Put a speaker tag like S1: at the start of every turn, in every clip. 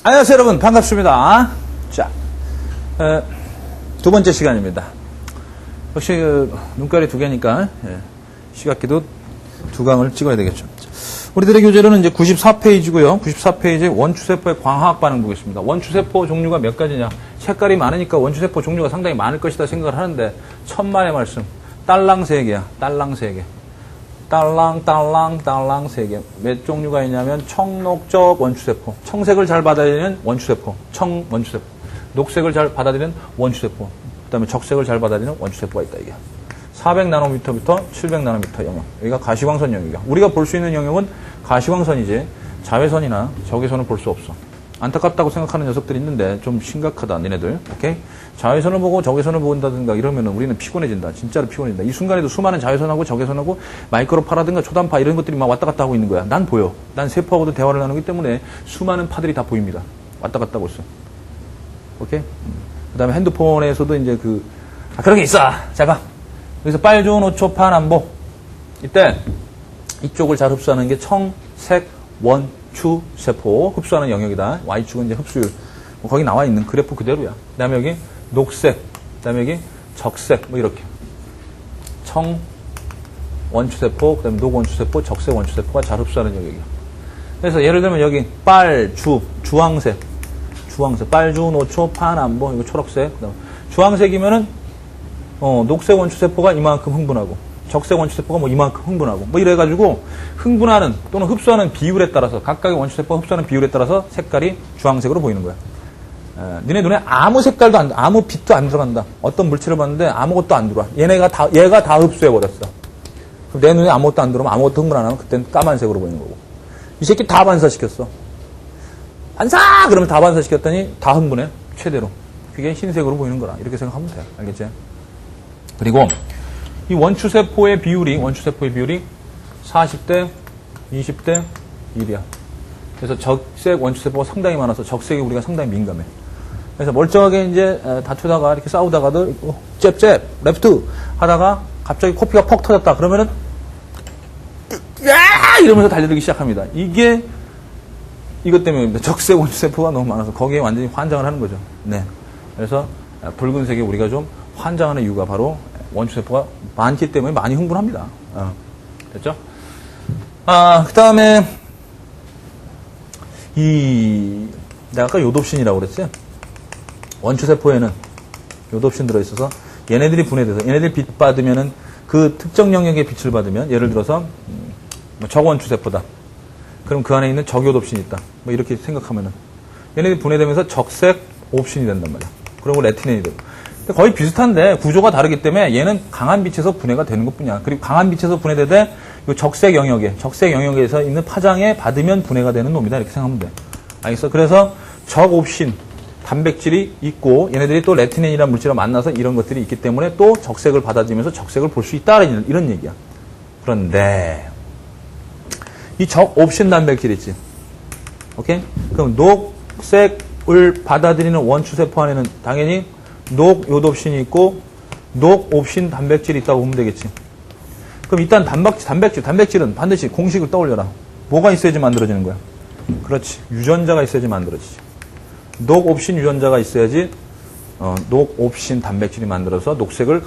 S1: 안녕하세요 여러분, 반갑습니다. 자, 두 번째 시간입니다. 역시 눈깔이 두 개니까 시각기도 두 강을 찍어야 되겠죠. 우리들의 교재로는 이제 94페이지고요. 94페이지에 원추세포의 광학 반응 보겠습니다. 원추세포 종류가 몇 가지냐? 색깔이 많으니까 원추세포 종류가 상당히 많을 것이다 생각을 하는데 천만의 말씀. 딸랑 3개야. 딸랑 3개. 딸랑 3개. 몇 종류가 있냐면 청녹적 원추세포. 청색을 잘 받아들이는 원추세포. 원추세포. 녹색을 잘 받아들이는 원추세포. 그 다음에 적색을 잘 받아들이는 원추세포가 있다 이게. 400나노미터부터 700나노미터 영역. 여기가 가시광선 영역이야. 우리가 볼 수 있는 영역은 가시광선이지 자외선이나 적외선을 볼 수 없어. 안타깝다고 생각하는 녀석들이 있는데 좀 심각하다 니네들. 오케이? 자외선을 보고 적외선을 본다든가 이러면 우리는 피곤해진다. 진짜로 피곤해진다. 이 순간에도 수많은 자외선하고 적외선하고 마이크로파라든가 초단파 이런 것들이 막 왔다 갔다 하고 있는 거야. 난 보여. 난 세포하고도 대화를 나누기 때문에 수많은 파들이 다 보입니다. 왔다 갔다 하고 있어. 오케이? 그 다음에 핸드폰에서도 이제 그런 게 있어. 자, 봐. 여기서 빨주, 노초, 파남보. 이때 이쪽을 잘 흡수하는 게 청색, 원추, 세포 흡수하는 영역이다. Y축은 이제 흡수율. 뭐 거기 나와 있는 그래프 그대로야. 그 다음에 여기 녹색, 그 다음에 여기 적색, 뭐 이렇게. 청, 원추세포, 그 다음에 녹원추세포, 적색 원추세포가 잘 흡수하는 영역이야. 그래서 예를 들면 여기 빨주, 주황색, 빨주, 노초, 파남보, 이거 초록색. 그다음 주황색이면은 녹색 원추세포가 이만큼 흥분하고 적색 원추세포가 뭐 이만큼 흥분하고 뭐 이래가지고 흥분하는 또는 흡수하는 비율에 따라서 각각의 원추세포가 흡수하는 비율에 따라서 색깔이 주황색으로 보이는 거야. 니네 눈에 아무 색깔도 아무 빛도 안 들어간다. 어떤 물질을 봤는데 아무것도 안 들어와. 얘가 다 흡수해버렸어. 그럼 내 눈에 아무것도 안 들어오면 아무것도 흥분 안 하면 그때는 까만색으로 보이는 거고. 이 새끼 다 반사시켰어. 반사! 그러면 다 반사시켰더니 다 흥분해. 최대로. 그게 흰색으로 보이는 거라. 이렇게 생각하면 돼. 알겠지? 그리고 이 원추세포의 비율이 40대 20대 1이야. 그래서 적색 원추세포가 상당히 많아서 적색에 우리가 상당히 민감해. 그래서 멀쩡하게 이제 다투다가 이렇게 싸우다가도 잽 레프트 하다가 갑자기 코피가 퍽 터졌다. 그러면은 야! 이러면서 달려들기 시작합니다. 이것 때문에 적색 원추세포가 너무 많아서 거기에 완전히 환장을 하는 거죠. 네. 그래서 붉은색에 우리가 좀 환장하는 이유가 바로 원추세포가 많기 때문에 많이 흥분합니다. 됐죠? 그 다음에, 내가 아까 요뎁신이라고 그랬지? 원추세포에는 요뎁신 들어있어서 얘네들이 분해돼서, 얘네들이 빛 받으면은 그 특정 영역의 빛을 받으면, 예를 들어서, 적원추세포다. 그럼 그 안에 있는 적요뎁신이 있다. 뭐 이렇게 생각하면은. 얘네들이 분해되면서 적색 옵신이 된단 말이야. 그리고 레티넨이 되고. 거의 비슷한데 구조가 다르기 때문에 얘는 강한 빛에서 분해가 되는 것뿐이야. 그리고 강한 빛에서 분해되되 적색 영역에서 있는 파장에 받으면 분해가 되는 놈이다. 이렇게 생각하면 돼. 알겠어? 그래서 적옵신 단백질이 있고 얘네들이 또 레티넨이라는 물질과 만나서 이런 것들이 있기 때문에 또 적색을 받아들이면서 적색을 볼 수 있다. 이런 얘기야. 그런데 이 적옵신 단백질 있지. 오케이? 그럼 녹색을 받아들이는 원추세포 안에는 당연히 녹요뎁신이 있고 녹옵신 단백질이 있다고 보면 되겠지. 그럼 일단 단백질은 반드시 공식을 떠올려라. 뭐가 있어야지 만들어지는 거야? 그렇지. 유전자가 있어야지 만들어지지. 녹옵신 유전자가 있어야지 녹옵신 단백질이 만들어서 녹색을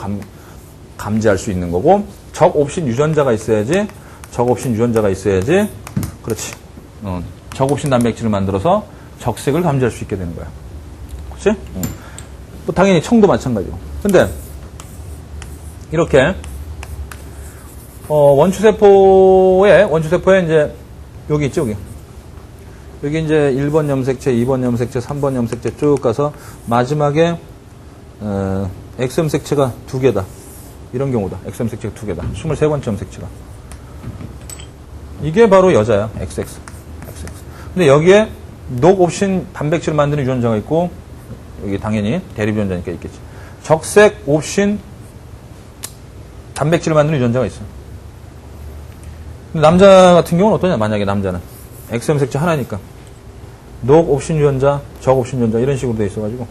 S1: 감지할 수 있는 거고 적옵신 유전자가 있어야지 그렇지. 적옵신 단백질을 만들어서 적색을 감지할 수 있게 되는 거야. 그렇지? 뭐 당연히 청도 마찬가지고. 근데 이렇게 원추세포에 이제 여기 있죠, 여기 이제 1번 염색체, 2번 염색체, 3번 염색체 쭉 가서 마지막에 X염색체가 2개다. 이런 경우다. X염색체가 2개다. 23번째 염색체가. 이게 바로 여자야. XX. 근데 여기에 녹옵신 단백질을 만드는 유전자가 있고 여기 당연히 대립유전자니까 있겠지. 적색 옵신 단백질을 만드는 유전자가 있어. 근데 남자 같은 경우는 어떠냐? 만약에 남자는 X염색체 하나니까 녹옵신 유전자, 적옵신 유전자 이런 식으로 돼 있어가지고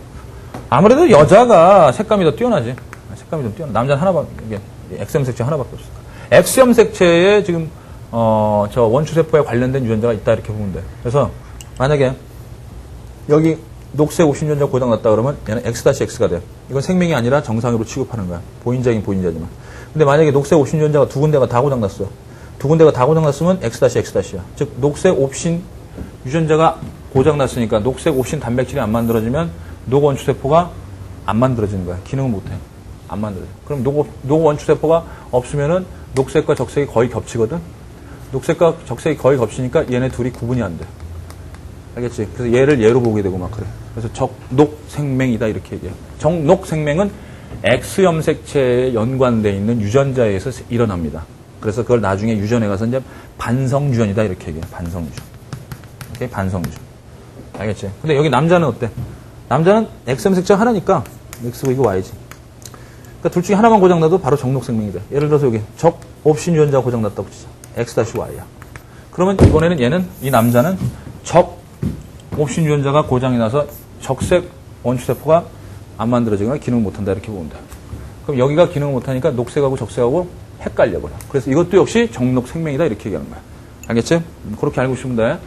S1: 아무래도 여자가 색감이 더 뛰어나지. 색감이 더 뛰어나. 남자는 이게 X염색체 하나밖에 없어. X염색체에 지금 저 원추세포에 관련된 유전자가 있다 이렇게 보면 돼. 그래서 만약에 여기 녹색 옥신유전자 고장났다 그러면 얘는 X-X가 돼. 이건 생명이 아니라 정상으로 취급하는 거야. 보인자긴 보인자지만. 근데 만약에 녹색 옥신유전자가 두 군데가 다 고장났어. 두 군데가 다 고장났으면 X-X야. 즉 녹색 옥신 유전자가 고장났으니까 녹색 옥신 단백질이 안 만들어지면 녹원추세포가 안 만들어지는 거야. 기능을 못해. 안 만들어져. 그럼 녹원추세포가 없으면은 녹색과 적색이 거의 겹치거든. 녹색과 적색이 거의 겹치니까 얘네 둘이 구분이 안 돼. 알겠지? 그래서 얘를 얘로 보게 되고 막 그래. 그래서 적녹생맹이다 이렇게 얘기해. 적녹생맹은 X염색체에 연관되어 있는 유전자에 의해서 일어납니다. 그래서 그걸 나중에 유전에 가서 이제 반성유전이다 이렇게 얘기해. 반성유전. 오케이? 반성유전. 알겠지? 근데 여기 남자는 어때? 남자는 X염색체가 하나니까 X고 이거 Y지. 그러니까 둘 중에 하나만 고장나도 바로 적녹생맹이다. 예를 들어서 여기 적옵신 유전자가 고장났다고 치자. X-Y야. 그러면 이번에는 얘는, 이 남자는 적옵신 유전자가 고장이 나서 적색 원추세포가 안 만들어지거나 기능을 못한다 이렇게 보면 돼. 그럼 여기가 기능을 못하니까 녹색하고 적색하고 헷갈려버려. 그래서 이것도 역시 적녹생맹이다 이렇게 얘기하는 거야. 알겠지? 그렇게 알고 있으면 돼.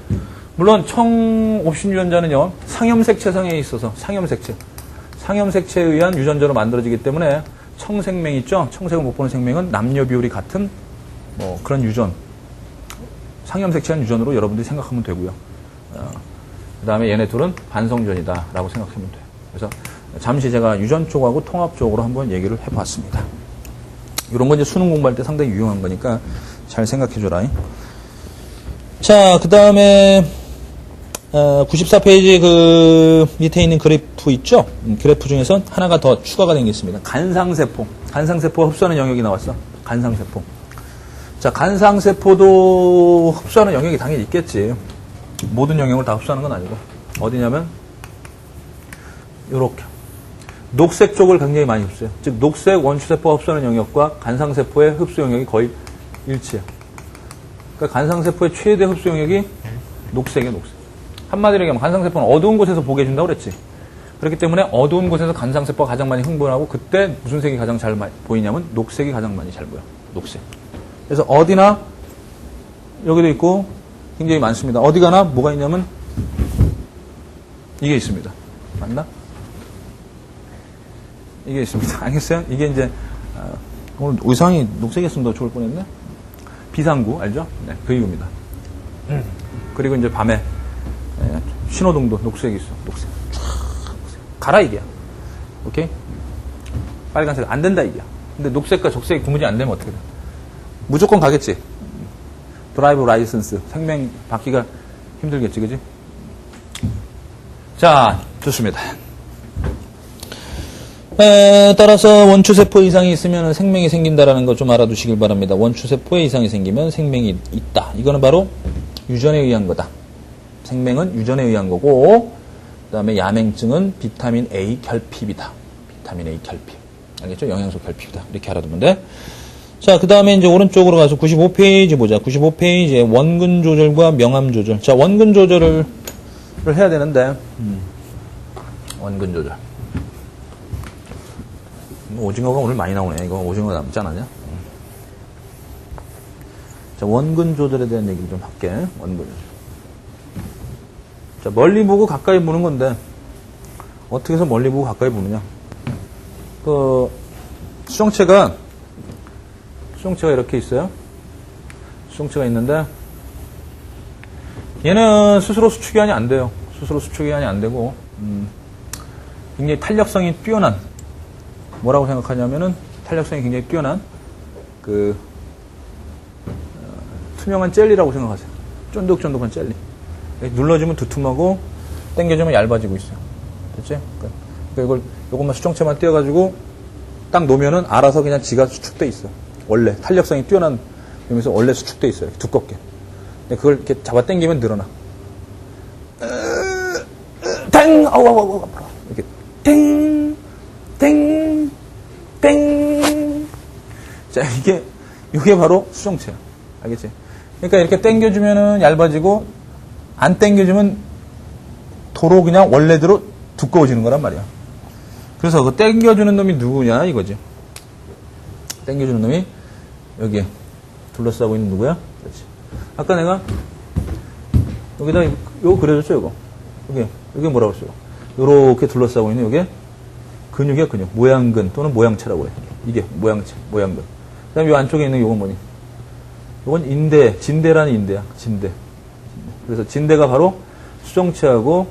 S1: 물론 청옵신 유전자는요, 상염색체상에 있어서 상염색체에 의한 유전자로 만들어지기 때문에 청생맹 있죠? 청색을 못 보는 생명은 남녀 비율이 같은 뭐 그런 유전, 상염색체한 유전으로 여러분들이 생각하면 되고요. 그 다음에 얘네 둘은 반성유전이다 라고 생각하면 돼요. 그래서 잠시 제가 유전 쪽하고 통합 쪽으로 한번 얘기를 해봤습니다. 이런 건 이제 수능 공부할 때 상당히 유용한 거니까 잘 생각해줘라. 자, 그 다음에 94페이지 그 밑에 있는 그래프 있죠? 그래프 중에서 하나가 더 추가가 된 게 있습니다. 간상세포. 간상세포가 흡수하는 영역이 나왔어. 간상세포. 자, 간상세포도 흡수하는 영역이 당연히 있겠지. 모든 영역을 다 흡수하는 건 아니고. 어디냐면 요렇게. 녹색 쪽을 굉장히 많이 흡수해요. 즉 녹색 원추세포가 흡수하는 영역과 간상세포의 흡수 영역이 거의 일치해요. 그러니까 간상세포의 최대 흡수 영역이 녹색이에요. 녹색. 한마디로 얘기하면 간상세포는 어두운 곳에서 보게 해준다고 그랬지. 그렇기 때문에 어두운 곳에서 간상세포가 가장 많이 흥분하고 그때 무슨 색이 가장 잘 보이냐면 녹색이 가장 많이 잘 보여. 녹색. 그래서 어디나 여기도 있고 굉장히 많습니다. 어디 가나 뭐가 있냐면 이게 있습니다. 맞나? 이게 있습니다. 알겠어요? 이게 이제 오늘 의상이 녹색이었으면 더 좋을 뻔했네. 비상구 알죠? 네, 그 이유입니다. 그리고 이제 밤에 신호등도 녹색이 있어. 녹색. 가라 이게야. 오케이? 빨간색 안 된다 이게야. 근데 녹색과 적색이 구분이 안 되면 어떻게 돼? 무조건 가겠지. 드라이브 라이선스 생명 받기가 힘들겠지, 그지? 자, 좋습니다. 따라서 원추세포 이상이 있으면 생명이 생긴다라는 거 좀 알아두시길 바랍니다. 원추세포에 이상이 생기면 생명이 있다. 이거는 바로 유전에 의한 거다. 생명은 유전에 의한 거고, 그 다음에 야맹증은 비타민 A 결핍이다. 비타민 A 결핍. 알겠죠? 영양소 결핍이다. 이렇게 알아두면 돼. 자, 그 다음에 이제 오른쪽으로 가서 95페이지 보자. 95페이지에 원근 조절과 명암 조절. 자, 원근 조절을 해야 되는데, 원근 조절. 오징어가 오늘 많이 나오네. 이거 오징어 남지 않았냐? 자, 원근 조절에 대한 얘기를 좀 할게. 원근 조절. 자, 멀리 보고 가까이 보는 건데, 어떻게 해서 멀리 보고 가까이 보느냐. 수정체가 이렇게 있어요. 수정체가 있는데, 얘는 스스로 수축기한이 안 돼요. 스스로 수축기한이 안 되고, 굉장히 탄력성이 뛰어난, 뭐라고 생각하냐면은, 탄력성이 굉장히 뛰어난, 투명한 젤리라고 생각하세요. 쫀득쫀득한 젤리. 눌러주면 두툼하고, 당겨주면 얇아지고 있어요. 됐지? 그러니까 요것만 수정체만 띄워가지고, 딱 놓으면은 알아서 그냥 지가 수축돼 있어. 원래. 탄력성이 뛰어난, 여기서 원래 수축돼 있어요. 두껍게. 근데 그걸 이렇게 잡아 당기면 늘어나. 땡! 아우. 이렇게, 땡! 땡! 땡! 자, 이게 바로 수정체야. 알겠지? 그러니까 이렇게 당겨주면은 얇아지고, 안 당겨주면 도로 그냥 원래대로 두꺼워지는 거란 말이야. 그래서 그 당겨주는 놈이 누구냐, 이거지. 당겨주는 놈이 여기에 둘러싸고 있는 누구야? 그렇지. 아까 내가 여기다 요거 그려줬죠, 요거. 이게 뭐라고 그러죠? 이렇게 둘러싸고 있는 이게 근육이야, 근육. 모양근 또는 모양체라고 해. 이게 모양체, 모양근. 그 다음에 이 안쪽에 있는 이건 뭐니? 이건 인대, 진대라는 인대야. 진대. 그래서 진대가 바로 수정체하고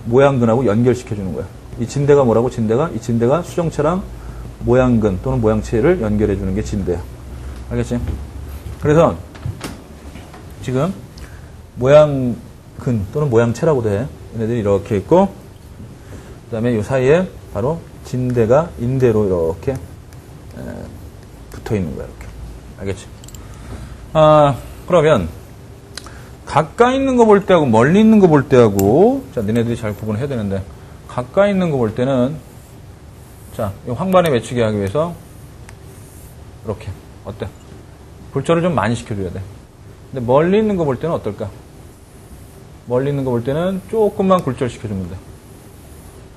S1: 모양근하고 연결시켜주는 거야. 이 진대가 뭐라고? 진대가? 이 진대가 수정체랑 모양근 또는 모양체를 연결해주는 게 진대야. 알겠지? 그래서 지금 모양근 또는 모양체라고도 해. 얘네들이 이렇게 있고, 그 다음에 이 사이에 바로 진대가 인대로 이렇게 붙어 있는 거야. 이렇게. 알겠지? 그러면 가까이 있는 거 볼 때하고 멀리 있는 거 볼 때하고, 자, 니네들이 잘 구분해야 되는데, 가까이 있는 거 볼 때는, 자, 이 황반에 맺히게 하기 위해서, 이렇게. 어때? 굴절을 좀 많이 시켜줘야 돼. 근데 멀리 있는 거 볼 때는 어떨까? 멀리 있는 거 볼 때는 조금만 굴절 시켜주면 돼.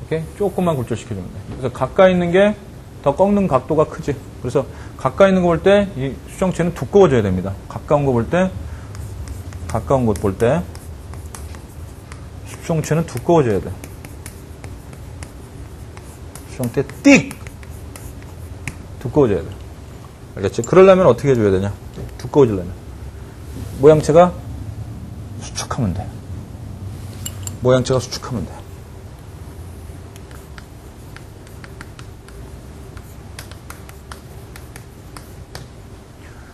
S1: 오케이? 조금만 굴절 시켜주면 돼. 그래서 가까이 있는 게 더 꺾는 각도가 크지. 그래서 가까이 있는 거 볼 때 이 수정체는 두꺼워져야 됩니다. 가까운 거 볼 때, 가까운 곳 볼 때 수정체는 두꺼워져야 돼. 수정체 띡! 두꺼워져야 돼. 알겠지? 그러려면 어떻게 해줘야 되냐? 두꺼워지려면. 모양체가 수축하면 돼. 모양체가 수축하면 돼.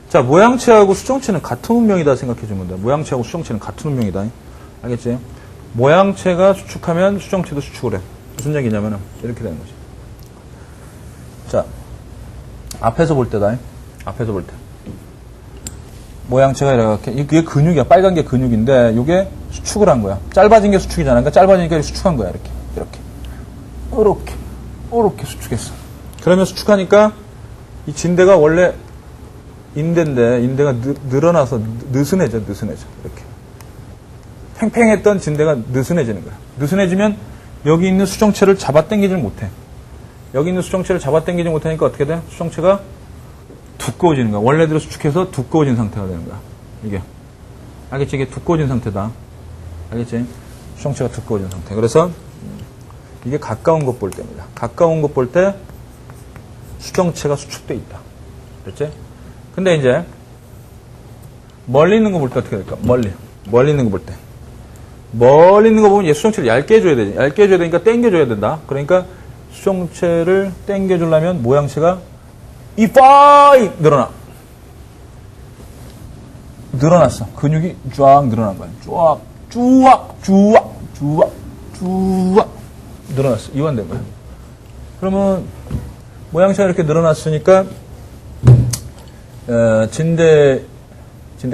S1: 자, 모양체하고 수정체는 같은 운명이다 생각해주면 돼. 모양체하고 수정체는 같은 운명이다. 알겠지? 모양체가 수축하면 수정체도 수축을 해. 무슨 얘기냐면은 이렇게 되는 거지. 자, 앞에서 볼 때다. 앞에서 볼 때. 모양체가 이렇게, 이게 근육이야. 빨간 게 근육인데, 이게 수축을 한 거야. 짧아진 게 수축이잖아. 그러니까 짧아지니까 수축한 거야. 이렇게. 이렇게 수축했어. 그러면 수축하니까 이 진대가 원래 인대인데, 인대가 늘어나서 느슨해져. 이렇게. 팽팽했던 진대가 느슨해지는 거야. 느슨해지면 여기 있는 수정체를 잡아당기질 못해. 여기 있는 수정체를 잡아당기지 못하니까 어떻게 돼? 수정체가 두꺼워지는 거야. 원래대로 수축해서 두꺼워진 상태가 되는 거야. 이게. 알겠지? 이게 두꺼워진 상태다. 알겠지? 수정체가 두꺼워진 상태. 그래서 이게 가까운 것 볼 때입니다. 가까운 것 볼 때 수정체가 수축돼 있다. 그렇지? 근데 이제 멀리 있는 거 볼 때 어떻게 될까? 멀리 있는 거 볼 때. 멀리 있는 거 보면 얘 수정체를 얇게 해줘야 되지. 얇게 해줘야 되니까 당겨줘야 된다. 그러니까 수정체를 당겨주려면 모양체가 이빠이 늘어났어. 근육이 쫙 늘어난 거야. 쫙 늘어났어. 이완된 거야. 그러면 모양체가 이렇게 늘어났으니까 진대가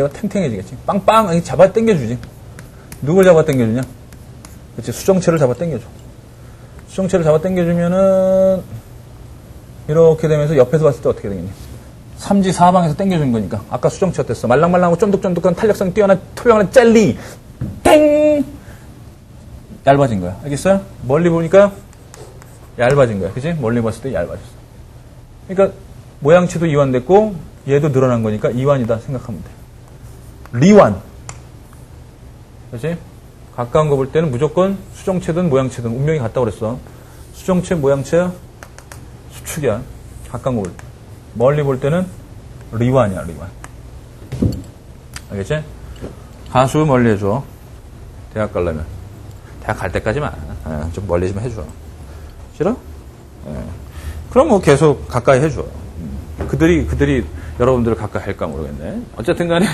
S1: 탱탱해지겠지. 빵빵 잡아 당겨주지. 누굴 잡아 당겨주냐? 그렇지. 수정체를 잡아 당겨줘. 수정체를 잡아 당겨주면은 이렇게 되면서 옆에서 봤을 때 어떻게 되겠니? 삼지 사방에서 당겨주는 거니까. 아까 수정체 어땠어? 말랑말랑하고 쫀득쫀득한 탄력성이 뛰어난 투명한 젤리. 땡! 얇아진 거야. 알겠어요? 멀리 보니까 얇아진 거야. 그치? 멀리 봤을 때 얇아졌어. 그러니까 모양체도 이완됐고 얘도 늘어난 거니까 이완이다 생각하면 돼. 리완. 그치? 가까운 거 볼 때는 무조건 수정체든 모양체든 운명이 같다고 그랬어. 수정체, 모양체, 수축이야. 가까운 거 볼 때. 멀리 볼 때는 리완이야, 리완. 알겠지? 가수 멀리 해줘. 대학 가려면. 대학 갈 때까지만. 좀 멀리 좀 해줘. 싫어? 그럼 뭐 계속 가까이 해줘. 그들이 여러분들을 가까이 할까 모르겠네. 어쨌든 간에.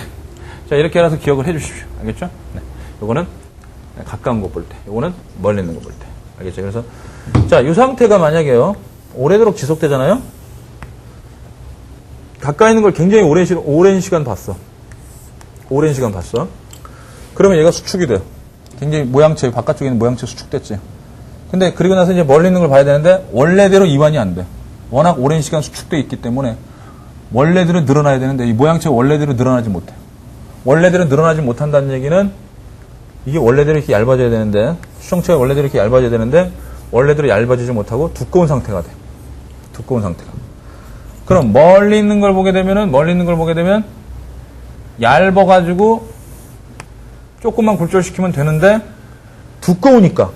S1: 자, 이렇게 해서 기억을 해 주십시오. 알겠죠? 네. 요거는 가까운 거 볼 때. 요거는 멀리 있는 거 볼 때. 알겠죠? 그래서, 자, 이 상태가 만약에요. 오래도록 지속되잖아요? 가까이 있는 걸 굉장히 오랜 시간 봤어. 오랜 시간 봤어. 그러면 얘가 수축이 돼. 굉장히 모양체, 바깥쪽에 있는 모양체 수축됐지. 근데 그리고 나서 이제 멀리 있는 걸 봐야 되는데 원래대로 이완이 안 돼. 워낙 오랜 시간 수축돼 있기 때문에 원래대로 늘어나야 되는데 이 모양체가 원래대로 늘어나지 못해. 원래대로 늘어나지 못한다는 얘기는 이게 원래대로 이렇게 얇아져야 되는데 수정체가 원래대로 이렇게 얇아져야 되는데 원래대로 얇아지지 못하고 두꺼운 상태가 돼. 두꺼운 상태가. 그럼 멀리 있는 걸 보게 되면 얇아가지고 조금만 굴절시키면 되는데 두꺼우니까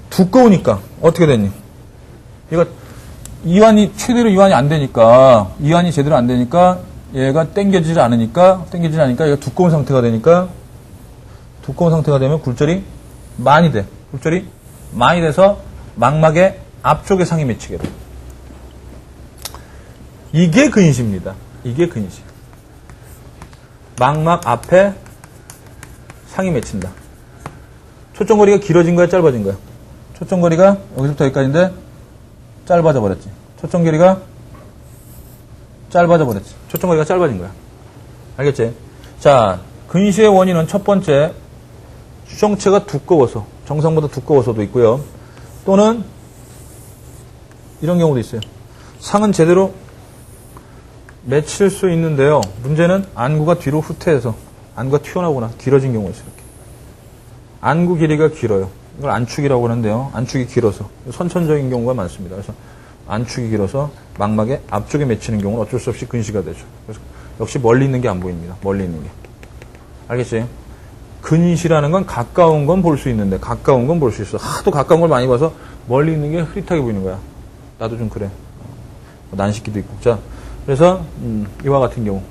S1: 두꺼우니까 어떻게 됐니? 얘가 이완이 제대로 이완이 안 되니까 이완이 제대로 안 되니까 얘가 당겨지질 않으니까 얘가 두꺼운 상태가 되니까 두꺼운 상태가 되면 굴절이 많이 돼. 굴절이 많이 돼서 망막의 앞쪽에 상이 맺히게 돼. 이게 근시입니다. 이게 근시. 망막 앞에 상이 맺힌다. 초점거리가 길어진 거야, 짧아진 거야? 초점거리가 여기서부터 여기까지인데 짧아져 버렸지. 초점거리가 짧아져 버렸지. 초점거리가 짧아진 거야. 알겠지? 자, 근시의 원인은 첫 번째, 수정체가 두꺼워서, 정상보다 두꺼워서도 있고요. 또는 이런 경우도 있어요. 상은 제대로 맺힐 수 있는데요. 문제는 안구가 뒤로 후퇴해서 안구가 튀어나오거나 길어진 경우가 있어요. 이렇게. 안구 길이가 길어요. 이걸 안축이라고 하는데요. 안축이 길어서 선천적인 경우가 많습니다. 그래서 안축이 길어서 망막의 앞쪽에 맺히는 경우는 어쩔 수 없이 근시가 되죠. 그래서 역시 멀리 있는 게 안 보입니다. 멀리 있는 게. 알겠지? 근시라는 건 가까운 건 볼 수 있는데 가까운 건 볼 수 있어. 하도 가까운 걸 많이 봐서 멀리 있는 게 흐릿하게 보이는 거야. 나도 좀 그래. 난식기도 있고. 자, 그래서 이와 같은 경우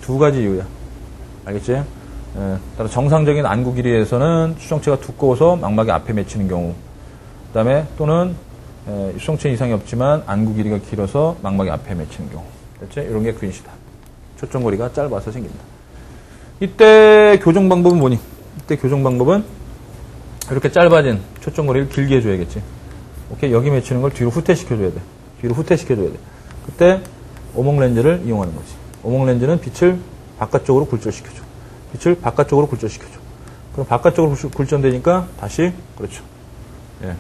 S1: 두 가지 이유야. 알겠지? 따라 정상적인 안구 길이에서는 수정체가 두꺼워서 망막이 앞에 맺히는 경우, 그 다음에 또는 수정체 이상이 없지만 안구 길이가 길어서 망막이 앞에 맺히는 경우. 됐지? 이런 게 근시다. 초점거리가 짧아서 생긴다. 이때 교정 방법은 뭐니? 이때 교정 방법은 이렇게 짧아진 초점거리를 길게 해줘야겠지. 오케이? 여기 맺히는 걸 뒤로 후퇴시켜줘야 돼. 뒤로 후퇴시켜줘야 돼. 그때 오목렌즈를 이용하는 거지. 오목렌즈는 빛을 바깥쪽으로 굴절시켜줘. 빛을 바깥쪽으로 굴절시켜줘. 그럼 바깥쪽으로 굴절되니까 다시, 그렇죠. 예.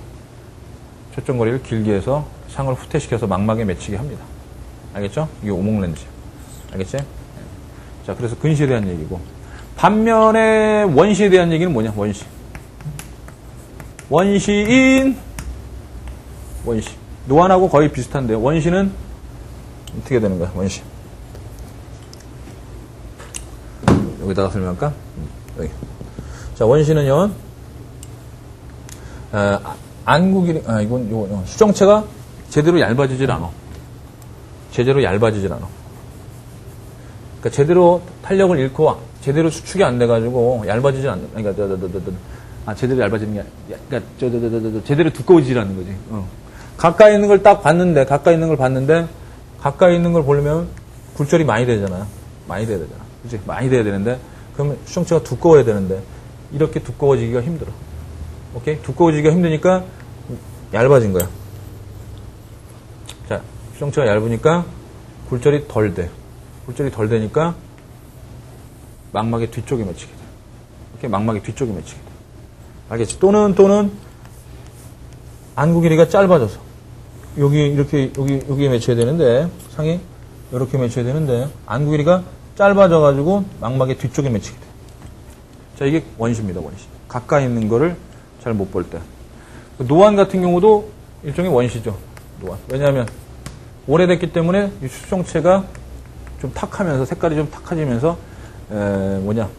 S1: 초점거리를 길게 해서 상을 후퇴시켜서 망막에 맺히게 합니다. 알겠죠? 이게 오목렌즈. 알겠지? 자, 그래서 근시에 대한 얘기고. 반면에 원시에 대한 얘기는 뭐냐? 원시. 원시인, 원시. 노안하고 거의 비슷한데요. 원시는 어떻게 되는 거야? 원시. 여기다가 설명할까? 여기. 자, 원시는요, 안구 길이, 이건 수정체가 제대로 얇아지질 않아. 제대로 얇아지질 않아. 그러니까 제대로 탄력을 잃고 제대로 수축이 안 돼가지고 얇아지질 않는. 그러니까 제대로 얇아지는 게 그러니까 제대로 두꺼워지질 않는 거지. 가까이 있는 걸 딱 봤는데 가까이 있는 걸 보려면 굴절이 많이 되잖아. 많이 돼야 되잖아. 그치? 많이 돼야 되는데 그러면 수정체가 두꺼워야 되는데 이렇게 두꺼워지기가 힘들어. 오케이? 두꺼워지기가 힘드니까 얇아진 거야. 자, 수정체가 얇으니까 굴절이 덜 돼. 굴절이 덜 되니까 망막의 뒤쪽에 맺히게 돼. 이렇게 망막의 뒤쪽에 맺히게 돼. 알겠지? 또는 안구 길이가 짧아져서 여기 이렇게 여기에 맺혀야 되는데 상이 이렇게 맺혀야 되는데 안구 길이가 짧아져가지고 망막의 뒤쪽에 맺히게 돼. 자, 이게 원시입니다. 원시. 가까이 있는 거를 잘 못 볼 때. 노안 같은 경우도 일종의 원시죠. 노안. 왜냐하면 오래됐기 때문에 이 수정체가 좀 탁하면서 색깔이 좀 탁해지면서 좀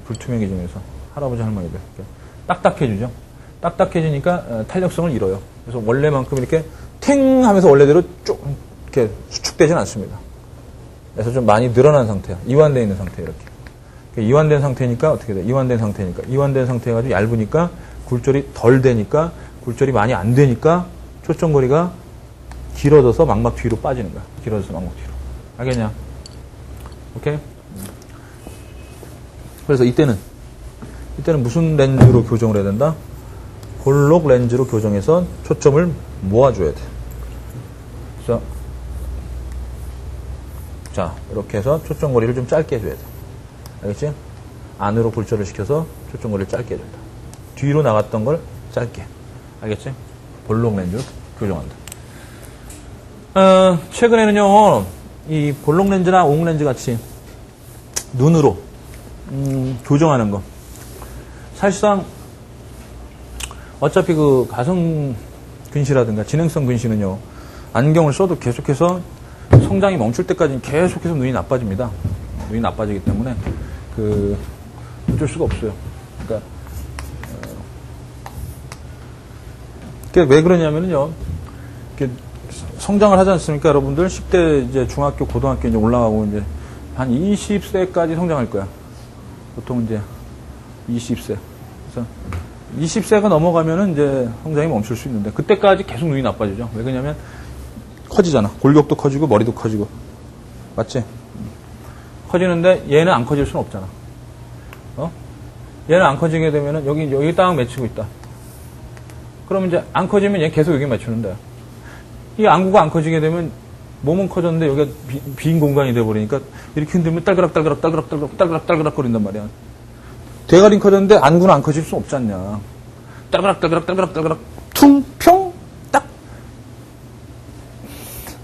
S1: 불투명해지면서 할아버지 할머니들 딱딱해지죠. 딱딱해지니까 탄력성을 잃어요. 그래서 원래만큼 이렇게 탱 하면서 원래대로 쭉 이렇게 수축되진 않습니다. 그래서 좀 많이 늘어난 상태야. 이완되어 있는 상태 이렇게. 이완된 상태니까 어떻게 돼? 이완된 상태가지고 얇으니까 굴절이 덜 되니까 굴절이 많이 안 되니까 초점거리가 길어져서 망막 뒤로 빠지는 거야. 길어져서 망막 뒤로. 알겠냐? 오케이? 그래서 이때는 무슨 렌즈로 교정을 해야 된다? 볼록 렌즈로 교정해서 초점을 모아줘야 돼. 그래서 자, 이렇게 해서 초점거리를 좀 짧게 해줘야 돼. 알겠지? 안으로 굴절을 시켜서 초점거리를 짧게 해준다. 뒤로 나갔던 걸 짧게. 알겠지? 볼록 렌즈로 교정한다. 최근에는요, 이 볼록 렌즈나 옹 렌즈 같이 눈으로 교정하는 거. 사실상 어차피 그 가성 근시라든가 진행성 근시는요, 안경을 써도 계속해서 성장이 멈출 때까지는 계속해서 눈이 나빠집니다. 눈이 나빠지기 때문에 어쩔 수가 없어요. 그러니까 왜 그러냐면요. 성장을 하지 않습니까? 여러분들 10대 이제 중학교, 고등학교 이제 올라가고 이제 한 20세까지 성장할 거야. 보통 이제 20세. 그래서 20세가 넘어가면은 이제 성장이 멈출 수 있는데 그때까지 계속 눈이 나빠지죠. 왜 그러냐면 커지잖아. 골격도 커지고 머리도 커지고. 맞지? 커지는데 얘는 안 커질 수는 없잖아. 얘는 안 커지게 되면은 여기 딱 맺히고 있다. 그러면 이제 안 커지면 얘 계속 여기 맞추는데 이 안구가 안 커지게 되면 몸은 커졌는데 여기가 빈 공간이 돼버리니까 이렇게 흔들면 딸그락 거린단 말이야. 대가리는 커졌는데 안구는 안 커질 수 없지 않냐. 딸그락 퉁 평 딱.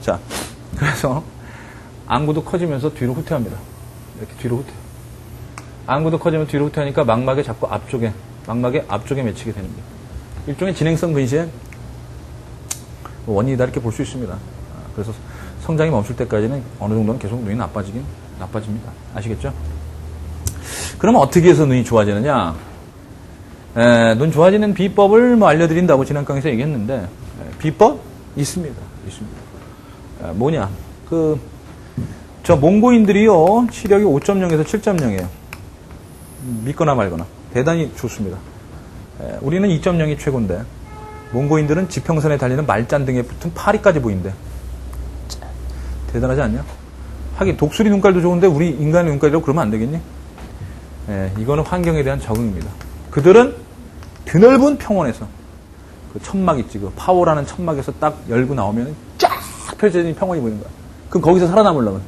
S1: 자, 그래서 안구도 커지면서 뒤로 후퇴합니다. 이렇게 뒤로 후퇴. 안구도 커지면 뒤로 후퇴하니까 망막에 자꾸 망막의 앞쪽에 맺히게 되는 거예요. 일종의 진행성 근시의 원인이다 이렇게 볼 수 있습니다. 그래서 성장이 멈출 때까지는 어느 정도는 계속 눈이 나빠집니다. 아시겠죠? 그러면 어떻게 해서 눈이 좋아지느냐? 눈 좋아지는 비법을 뭐 알려드린다고 지난 강의에서 얘기했는데 비법 있습니다. 뭐냐? 저 몽고인들이요 시력이 5.0에서 7.0이에요. 믿거나 말거나 대단히 좋습니다. 우리는 2.0이 최고인데 몽고인들은 지평선에 달리는 말잔 등에 붙은 파리까지 보인대. 대단하지 않냐? 하긴 독수리 눈깔도 좋은데 우리 인간의 눈깔이라고 그러면 안 되겠니? 이거는 환경에 대한 적응입니다. 그들은 드넓은 평원에서 그 천막 있지, 그 파워라는 천막에서 딱 열고 나오면 쫙 펼쳐진 평원이 보이는 거야. 그럼 거기서 살아남으려면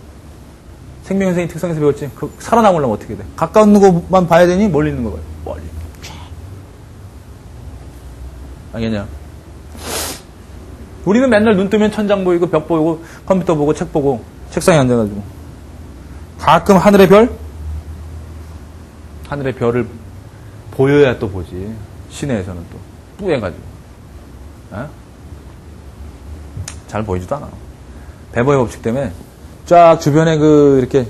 S1: 생명현생의 특성에서 배웠지. 살아남으려면 어떻게 돼? 가까운 것만 봐야 되니 멀리 있는 거 봐요. 멀리. 알겠냐? 우리는 맨날 눈 뜨면 천장 보이고 벽 보이고 컴퓨터 보고 책 보고 책상에 앉아가지고 가끔 하늘의 별을 보여야 또 보지. 시내에서는 또 뿌해가지고 잘 보이지도 않아. 배버의 법칙 때문에 쫙 주변에 이렇게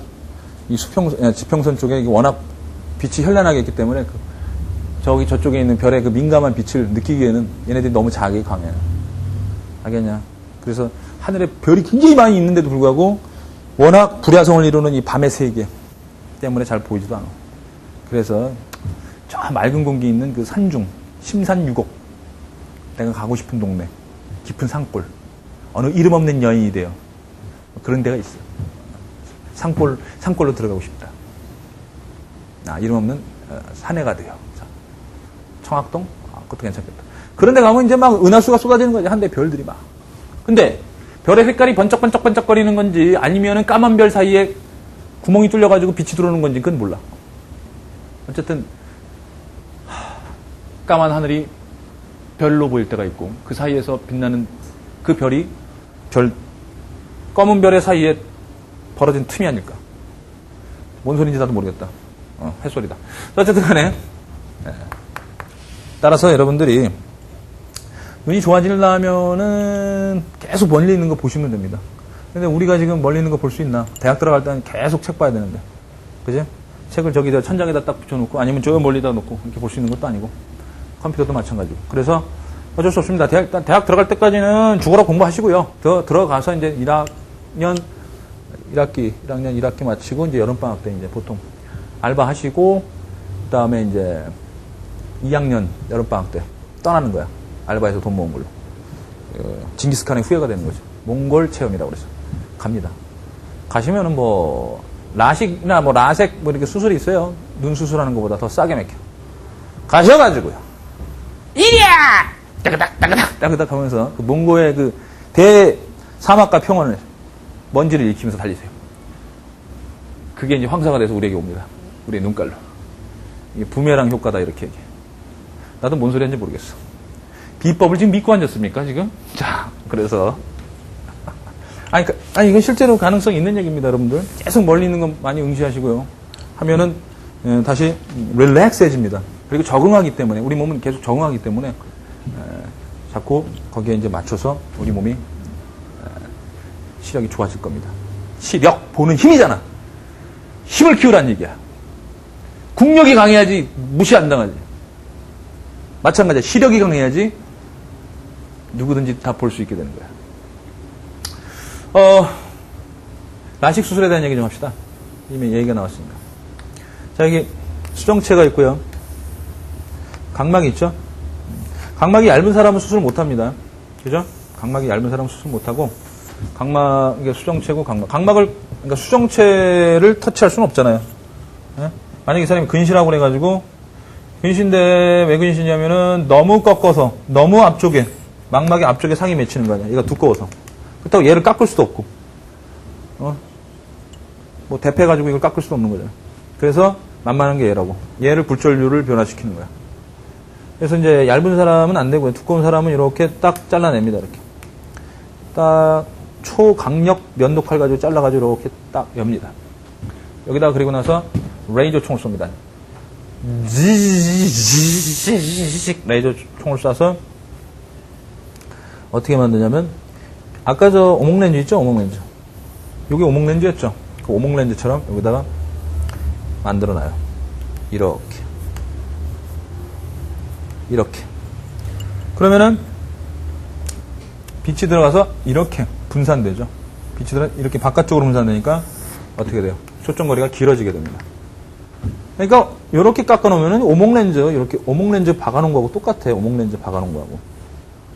S1: 이 지평선 쪽에 워낙 빛이 현란하게 있기 때문에 저쪽에 있는 별의 그 민감한 빛을 느끼기에는 얘네들이 너무 자극이 강해. 알겠냐? 그래서 하늘에 별이 굉장히 많이 있는데도 불구하고 워낙 불야성을 이루는 이 밤의 세계 때문에 잘 보이지도 않아. 그래서 저 맑은 공기 있는 그 산중, 심산유곡, 내가 가고 싶은 동네, 깊은 산골, 어느 이름 없는 여인이 돼요. 그런 데가 있어. 산골로 들어가고 싶다. 이름 없는 사내가 돼요. 청학동? 그것도 괜찮겠다. 그런데 가면 이제 막 은하수가 쏟아지는 거지. 한데 별들이 막. 근데 별의 색깔이 번쩍번쩍거리는 건지 아니면은 까만 별 사이에 구멍이 뚫려가지고 빛이 들어오는 건지 그건 몰라. 어쨌든 까만 하늘이 별로 보일 때가 있고 그 사이에서 빛나는 그 별이 검은 별의 사이에 벌어진 틈이 아닐까. 뭔 소리인지 나도 모르겠다. 햇소리다. 어쨌든 간에 따라서 여러분들이 눈이 좋아지려면은 계속 멀리 있는 거 보시면 됩니다. 근데 우리가 지금 멀리 있는 거 볼 수 있나? 대학 들어갈 때는 계속 책 봐야 되는데. 그지? 책을 저기다 천장에다 딱 붙여놓고 아니면 저 멀리다 놓고 이렇게 볼 수 있는 것도 아니고 컴퓨터도 마찬가지고. 그래서 어쩔 수 없습니다. 대학 들어갈 때까지는 죽어라 공부하시고요. 들어가서 이제 1학년 1학기 마치고 이제 여름방학 때 이제 보통 알바하시고 그 다음에 이제 2학년 여름방학 때 떠나는 거야. 알바에서 돈 모은 걸로. 징기스칸의 후예가 되는 거죠. 몽골 체험이라고 그래서. 갑니다. 가시면은 라식이나 라섹 이렇게 수술이 있어요. 눈 수술하는 것보다 더 싸게 맥혀. 가셔가지고요. 이리야! 따그닥 하면서 그 몽골의 그 대사막과 평원을 먼지를 일으키면서 달리세요. 그게 이제 황사가 돼서 우리에게 옵니다. 우리의 눈깔로. 이게 부메랑 효과다 이렇게 얘기해. 나도 뭔 소리 하는지 모르겠어. 비법을 지금 믿고 앉았습니까, 지금? 자, 그래서. 이건 실제로 가능성이 있는 얘기입니다, 여러분들. 계속 멀리 있는 건 많이 응시하시고요. 하면은, 다시 릴렉스해집니다. 그리고 적응하기 때문에, 우리 몸은 계속 적응하기 때문에, 자꾸 거기에 이제 맞춰서 우리 몸이 시력이 좋아질 겁니다. 시력, 보는 힘이잖아. 힘을 키우라는 얘기야. 국력이 강해야지 무시 안 당하지. 마찬가지야. 시력이 강해야지 누구든지 다 볼 수 있게 되는 거야. 라식 수술에 대한 얘기 좀 합시다. 이미 얘기가 나왔으니까. 자, 여기 수정체가 있고요. 각막이 있죠? 각막이 얇은 사람은 수술 못 합니다. 그죠? 각막이 얇은 사람은 수술 못 하고, 이게 수정체고 각막을, 그러니까 수정체를 터치할 수는 없잖아요. 예? 만약에 이 사람이 근시라고 그래가지고, 근시인데 왜 근시냐면은 너무 꺾어서, 너무 앞쪽에, 망막의 앞쪽에 상이 맺히는 거 아니야. 얘가 두꺼워서. 그렇다고 얘를 깎을 수도 없고, 뭐 대패가지고 이걸 깎을 수도 없는 거잖아요. 그래서 만만한 게 얘라고. 얘를 굴절류를 변화시키는 거야. 그래서 이제 얇은 사람은 안 되고요. 두꺼운 사람은 이렇게 딱 잘라냅니다. 이렇게. 딱 초강력 면도칼 가지고 잘라가지고 이렇게 딱 엽니다. 여기다가 그리고 나서 레이저 총을 쏩니다. 레이저 총을 쏴서 어떻게 만드냐면 아까 저 오목렌즈 있죠? 오목렌즈. 여기 오목렌즈였죠? 그 오목렌즈처럼 여기다가 만들어놔요. 이렇게. 그러면은 빛이 들어가서 이렇게 분산되죠. 이렇게 바깥쪽으로 분산되니까 어떻게 돼요? 초점거리가 길어지게 됩니다. 그러니까 이렇게 깎아놓으면은 이렇게 오목렌즈 박아놓은 거하고 똑같아요. 오목렌즈 박아놓은 거하고.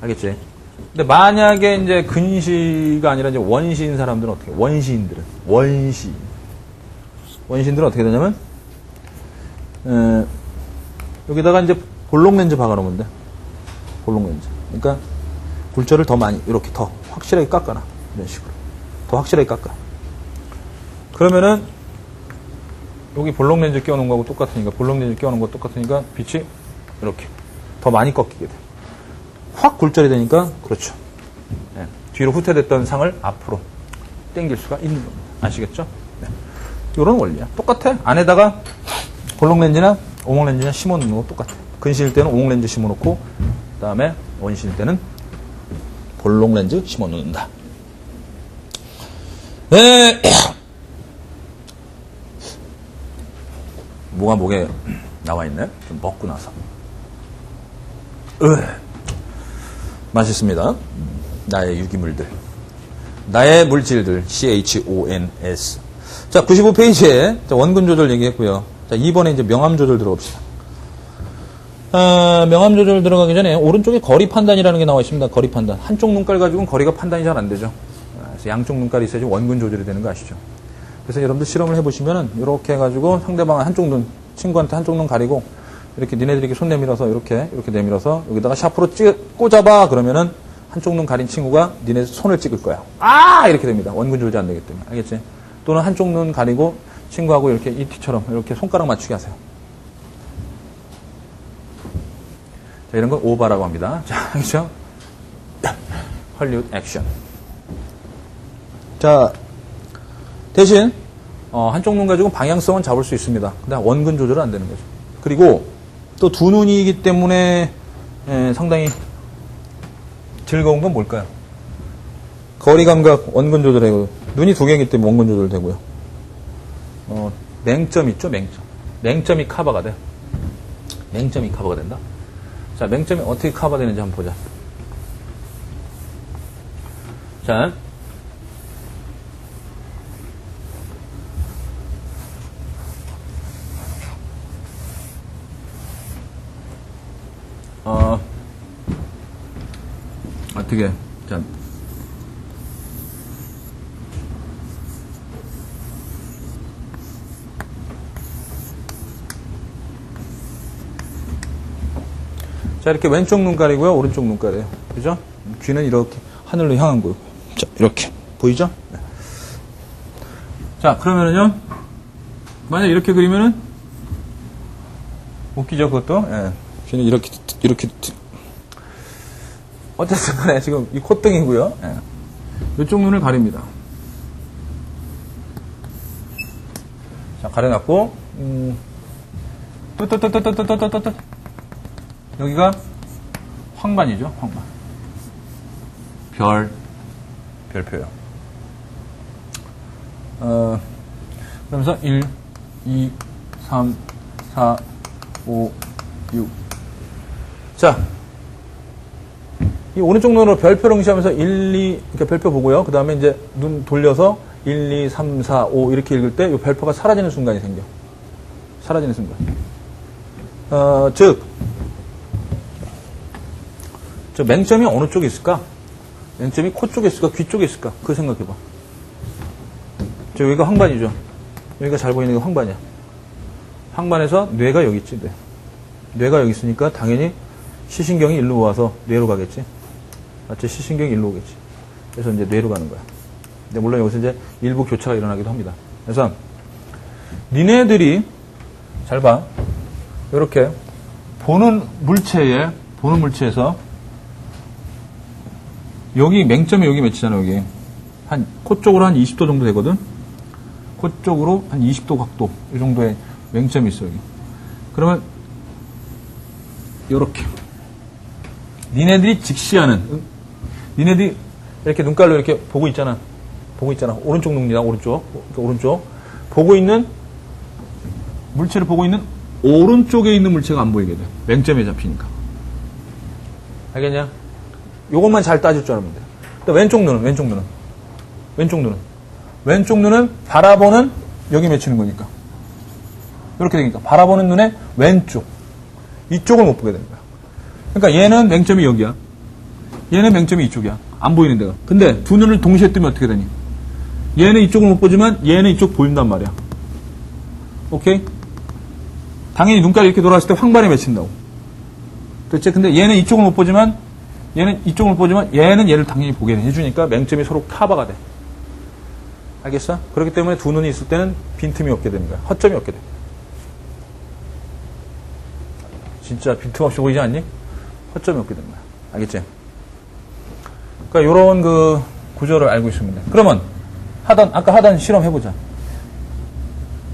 S1: 알겠지? 근데 만약에 이제 근시가 아니라 이제 원시인 사람들은 어떻게 해요? 원시인들은 어떻게 되냐면 여기다가 이제 볼록 렌즈 박아놓으면 돼. 볼록 렌즈. 그러니까 굴절을 더 많이 이렇게 더 확실하게 깎아놔. 이런 식으로 더 확실하게 깎아. 그러면은 여기 볼록 렌즈 끼워놓은 거하고 똑같으니까 빛이 이렇게 더 많이 꺾이게 돼. 확 굴절이 되니까 그렇죠. 네. 뒤로 후퇴됐던 상을 앞으로 당길 수가 있는 겁니다. 아시겠죠? 네. 이런 원리야. 똑같아. 안에다가 볼록 렌즈나 오목 렌즈나 심어놓는 거 똑같아. 근시일 때는 오목 렌즈 심어놓고 그 다음에 원시일 때는 볼록 렌즈 심어놓는다. 네. 뭐가 목에 나와있네? 좀 먹고 나서. 맛있습니다. 나의 유기물들. 나의 물질들. CHONS. 자, 95페이지에 원근 조절 얘기했고요. 자, 2번에 이제 명암 조절 들어갑시다. 명암 조절 들어가기 전에 오른쪽에 거리 판단이라는 게 나와 있습니다. 거리 판단. 한쪽 눈깔 가지고는 거리가 판단이 잘 안 되죠. 그래서 양쪽 눈깔이 있어야지 원근 조절이 되는 거 아시죠? 그래서 여러분들 실험을 해보시면은 이렇게 해가지고 상대방 한쪽 눈, 친구한테 한쪽 눈 가리고 이렇게 니네들이 이렇게 손 내밀어서 이렇게 내밀어서 여기다가 샤프로 꽂아봐 그러면은 한쪽 눈 가린 친구가 니네 손을 찍을 거야. 이렇게 됩니다. 원근 조절이 안 되기 때문에. 알겠지? 또는 한쪽 눈 가리고 친구하고 이렇게 이티처럼 이렇게 손가락 맞추게 하세요. 자, 이런 걸 오바라고 합니다. 자, 알겠죠? 헐리우드 액션. 자, 대신 한쪽 눈 가지고 방향성은 잡을 수 있습니다. 근데 원근 조절은 안 되는 거죠. 그리고 또 두 눈이기 때문에 상당히 즐거운 건 뭘까요? 거리 감각 원근 조절하고 눈이 두 개이기 때문에 원근 조절되고요. 맹점 있죠, 맹점. 맹점이 커버가 돼. 맹점이 커버가 된다. 자, 맹점이 어떻게 커버되는지 한번 보자. 자, 어떻게, 자, 자, 이렇게 왼쪽 눈깔이고요, 오른쪽 눈깔이에요. 그죠? 귀는 이렇게 하늘로 향한 거고. 자, 이렇게. 보이죠? 네. 자, 그러면은요, 만약 이렇게 그리면은, 웃기죠, 그것도? 예. 귀는 이렇게. 어쨌든 간에 지금 이 콧등이고요. 예. 이쪽 눈을 가립니다. 자, 가려놨고, 여기가 황반이죠, 황반. 별표요. 그러면서 1, 2, 3, 4, 5, 6. 자, 이 오른쪽 눈으로 별표를 응시하면서 1, 2, 그러니까 별표 보고요. 그 다음에 이제 눈 돌려서 1, 2, 3, 4, 5 이렇게 읽을 때 이 별표가 사라지는 순간이 생겨. 사라지는 순간. 즉, 저 맹점이 어느 쪽에 있을까? 맹점이 코 쪽에 있을까? 귀 쪽에 있을까? 그거 생각해봐. 저 여기가 황반이죠. 여기가 잘 보이는 게 황반이야. 황반에서 뇌가 여기 있지. 뇌가 여기 있으니까 당연히 시신경이 일로 와서 뇌로 가겠지. 맞지? 시신경이 일로 오겠지. 그래서 이제 뇌로 가는 거야. 근데 물론 여기서 이제 일부 교차가 일어나기도 합니다. 그래서 니네들이 잘 봐. 이렇게 보는 물체에서 여기 맹점이 여기 맺히잖아. 여기 코 쪽으로 한 20도 정도 되거든. 코 쪽으로 한 20도 각도 이 정도의 맹점이 있어. 여기. 그러면 요렇게 니네들이 직시하는, 니네들이 이렇게 눈깔로 이렇게 보고 있잖아. 오른쪽 눈이다. 오른쪽 보고 있는 물체를 보고 있는 오른쪽에 있는 물체가 안 보이게 돼. 맹점에 잡히니까. 알겠냐? 요것만 잘 따질 줄 알면 돼. 왼쪽 눈은 바라보는 여기 맺히는 거니까. 이렇게 되니까 바라보는 눈의 왼쪽. 이쪽을 못 보게 되는 거야. 그러니까 얘는 맹점이 여기야. 얘는 맹점이 이쪽이야. 안 보이는 데가. 근데 두 눈을 동시에 뜨면 어떻게 되니? 얘는 이쪽을 못 보지만 얘는 이쪽 보인단 말이야. 오케이? 당연히 눈깔이 이렇게 돌아왔을 때 황반에 맺힌다고. 그렇지? 근데 얘는 이쪽을 못 보지만 얘는 얘를 당연히 보게 해주니까 맹점이 서로 커버가 돼. 알겠어? 그렇기 때문에 두 눈이 있을 때는 빈틈이 없게 되는 거야. 허점이 없게 돼. 진짜 빈틈없이 보이지 않니? 허점이 없게 되는 거야. 알겠지? 그러니까 요런 그 구조를 알고 있으면 돼. 그러면 아까 하던 실험 해보자.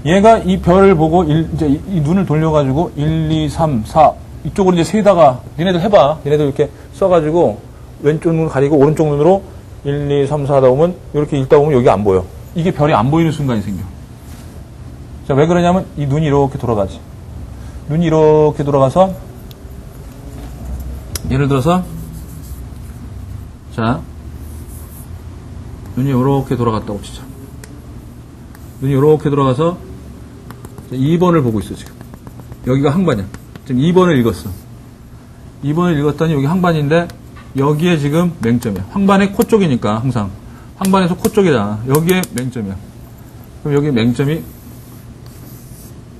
S1: 얘가 이 별을 보고 이제 이 눈을 돌려가지고 1, 2, 3, 4 이쪽으로 이제 세다가 니네들 해봐. 니네들 이렇게 써가지고 왼쪽 눈을 가리고 오른쪽 눈으로 1, 2, 3, 4 하다 보면 이렇게 읽다 보면 여기 안 보여. 이게 별이 안 보이는 순간이 생겨. 자, 왜 그러냐면 이 눈이 이렇게 돌아가지. 눈이 이렇게 돌아가서 예를 들어서 자 눈이 이렇게 돌아갔다고 치자. 눈이 이렇게 돌아가서 2번을 보고 있어 지금. 여기가 항반이야. 지금 2번을 읽었어. 2번을 읽었더니 여기 항반인데 여기에 지금 맹점이야. 항반의 코 쪽이니까 항상. 항반에서 코 쪽이잖아. 여기에 맹점이야. 그럼 여기 맹점이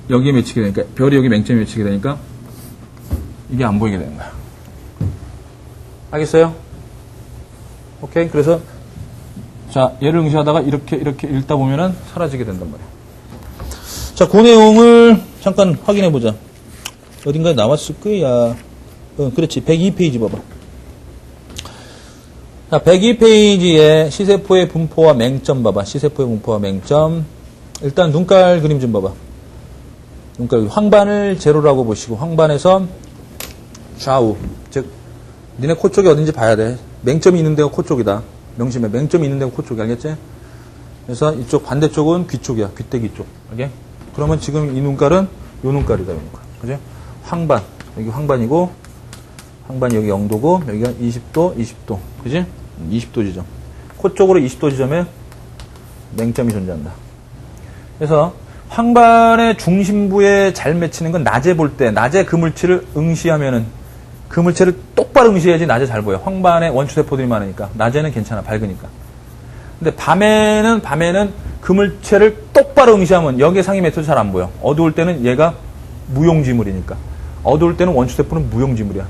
S1: 여기에 맺히게 되니까 별이 여기 맹점에 맺히게 되니까 이게 안 보이게 되는 거야. 알겠어요? 오케이. 그래서 자 얘를 응시하다가 이렇게 읽다 보면은 사라지게 된단 말이야. 자, 그 내용을 잠깐 확인해 보자. 어딘가에 나왔을 거야. 그렇지. 102페이지 봐봐. 자, 102페이지에 시세포의 분포와 맹점 봐봐. 시세포의 분포와 맹점. 일단 눈깔 그림 좀 봐봐. 눈깔 황반을 제로라고 보시고 황반에서 좌우. 즉 니네 코 쪽이 어딘지 봐야 돼. 맹점이 있는 데가 코 쪽이다. 명심해. 맹점이 있는 데가 코 쪽이. 알겠지? 그래서 이쪽 반대쪽은 귀 쪽이야. 귀때기 쪽. 알게? 그러면 지금 이 눈깔은 요 눈깔이다. 요 눈깔. 그지? 황반. 여기 황반이고 황반이 여기 0도고 여기가 20도, 20도. 그지? 20도 지점. 코 쪽으로 20도 지점에 맹점이 존재한다. 그래서 황반의 중심부에 잘 맺히는 건 낮에 볼 때, 낮에 그 물체를 응시하면은 그 물체를 똑바로 응시해야지 낮에 잘 보여. 황반에 원추세포들이 많으니까. 낮에는 괜찮아. 밝으니까. 근데 밤에는 그 물체를 똑바로 응시하면 여기에 상위 메토도 잘 안 보여. 어두울 때는 얘가 무용지물이니까. 어두울 때는 원추세포는 무용지물이야.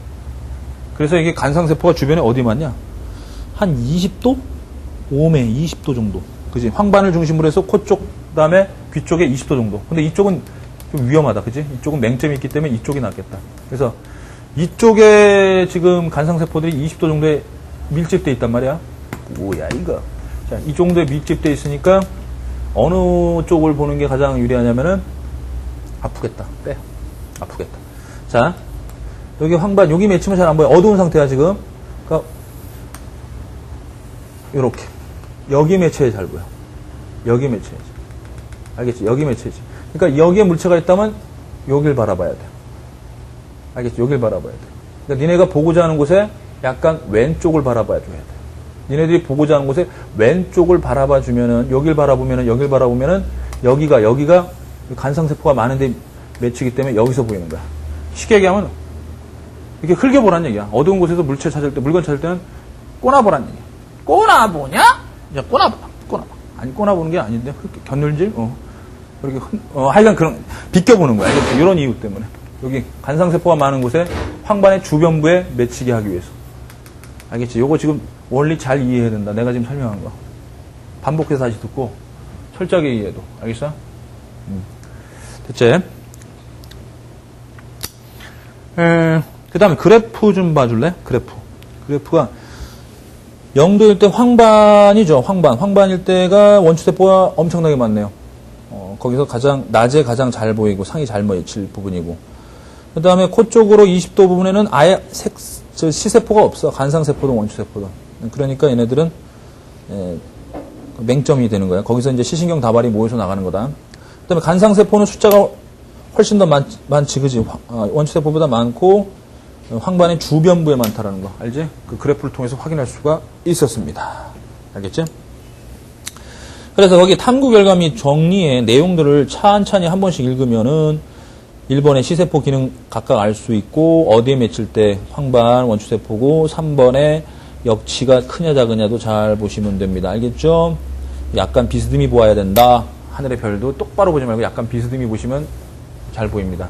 S1: 그래서 이게 간상세포가 주변에 어디 많냐? 한 20도? 오메 20도 정도. 그지? 황반을 중심으로 해서 코 쪽, 그 다음에 귀 쪽에 20도 정도. 근데 이쪽은 좀 위험하다. 그지? 이쪽은 맹점이 있기 때문에 이쪽이 낫겠다. 그래서 이쪽에 지금 간상세포들이 20도 정도에 밀집되어 있단 말이야. 뭐야, 이거. 자, 이 정도에 밀집되어 있으니까 어느 쪽을 보는 게 가장 유리하냐면은 아프겠다. 빼. 아프겠다. 자, 여기 황반, 여기 맺히면 잘 안 보여. 어두운 상태야, 지금. 그러니까 요렇게. 여기 맺혀야 잘 보여. 여기 맺혀야지. 알겠지? 여기 맺혀야지. 그러니까 여기에 물체가 있다면 여길 바라봐야 돼. 알겠지? 여길 바라봐야 돼. 그러니까 니네가 보고자 하는 곳에 약간 왼쪽을 바라봐 줘야 돼. 니네들이 보고자 하는 곳에 왼쪽을 바라봐 주면은, 여길 바라보면은, 여기가 간상세포가 많은데 맺히기 때문에 여기서 보이는 거야. 쉽게 얘기하면, 이렇게 흘겨보라는 얘기야. 어두운 곳에서 물건 찾을 때는 꼬나보라는 얘기야. 꼬나보냐? 야, 꼬나봐. 아니, 꼬나보는 게 아닌데, 겨눌질? 그렇게, 하여간 비껴보는 거야. 이런 이유 때문에. 여기 간상세포가 많은 곳에 황반의 주변부에 맺히게 하기 위해서. 알겠지? 요거 지금 원리 잘 이해해야 된다. 내가 지금 설명한 거. 반복해서 다시 듣고, 철저하게 이해해도. 알겠어? 됐지? 그 다음에 그래프 좀 봐줄래? 그래프가 0도일 때 황반이죠. 황반일 때가 원추세포가 엄청나게 많네요. 거기서 낮에 가장 잘 보이고 상이 잘 맺힐 부분이고. 그 다음에 코 쪽으로 20도 부분에는 아예 시세포가 없어. 간상세포든 원추세포든. 그러니까 얘네들은 맹점이 되는 거야. 거기서 이제 시신경 다발이 모여서 나가는 거다. 그 다음에 간상세포는 숫자가 훨씬 더 많지, 그지? 원추세포보다 많고, 황반의 주변부에 많다라는 거. 알지? 그 그래프를 통해서 확인할 수가 있었습니다. 알겠지? 그래서 거기 탐구 결과 및 정리의 내용들을 찬찬히 한 번씩 읽으면은 1번의 시세포 기능 각각 알 수 있고, 어디에 맺힐 때 황반, 원추세포고, 3번의 역치가 크냐 작으냐도 잘 보시면 됩니다. 알겠죠? 약간 비스듬히 보아야 된다. 하늘의 별도 똑바로 보지 말고 약간 비스듬히 보시면 잘 보입니다.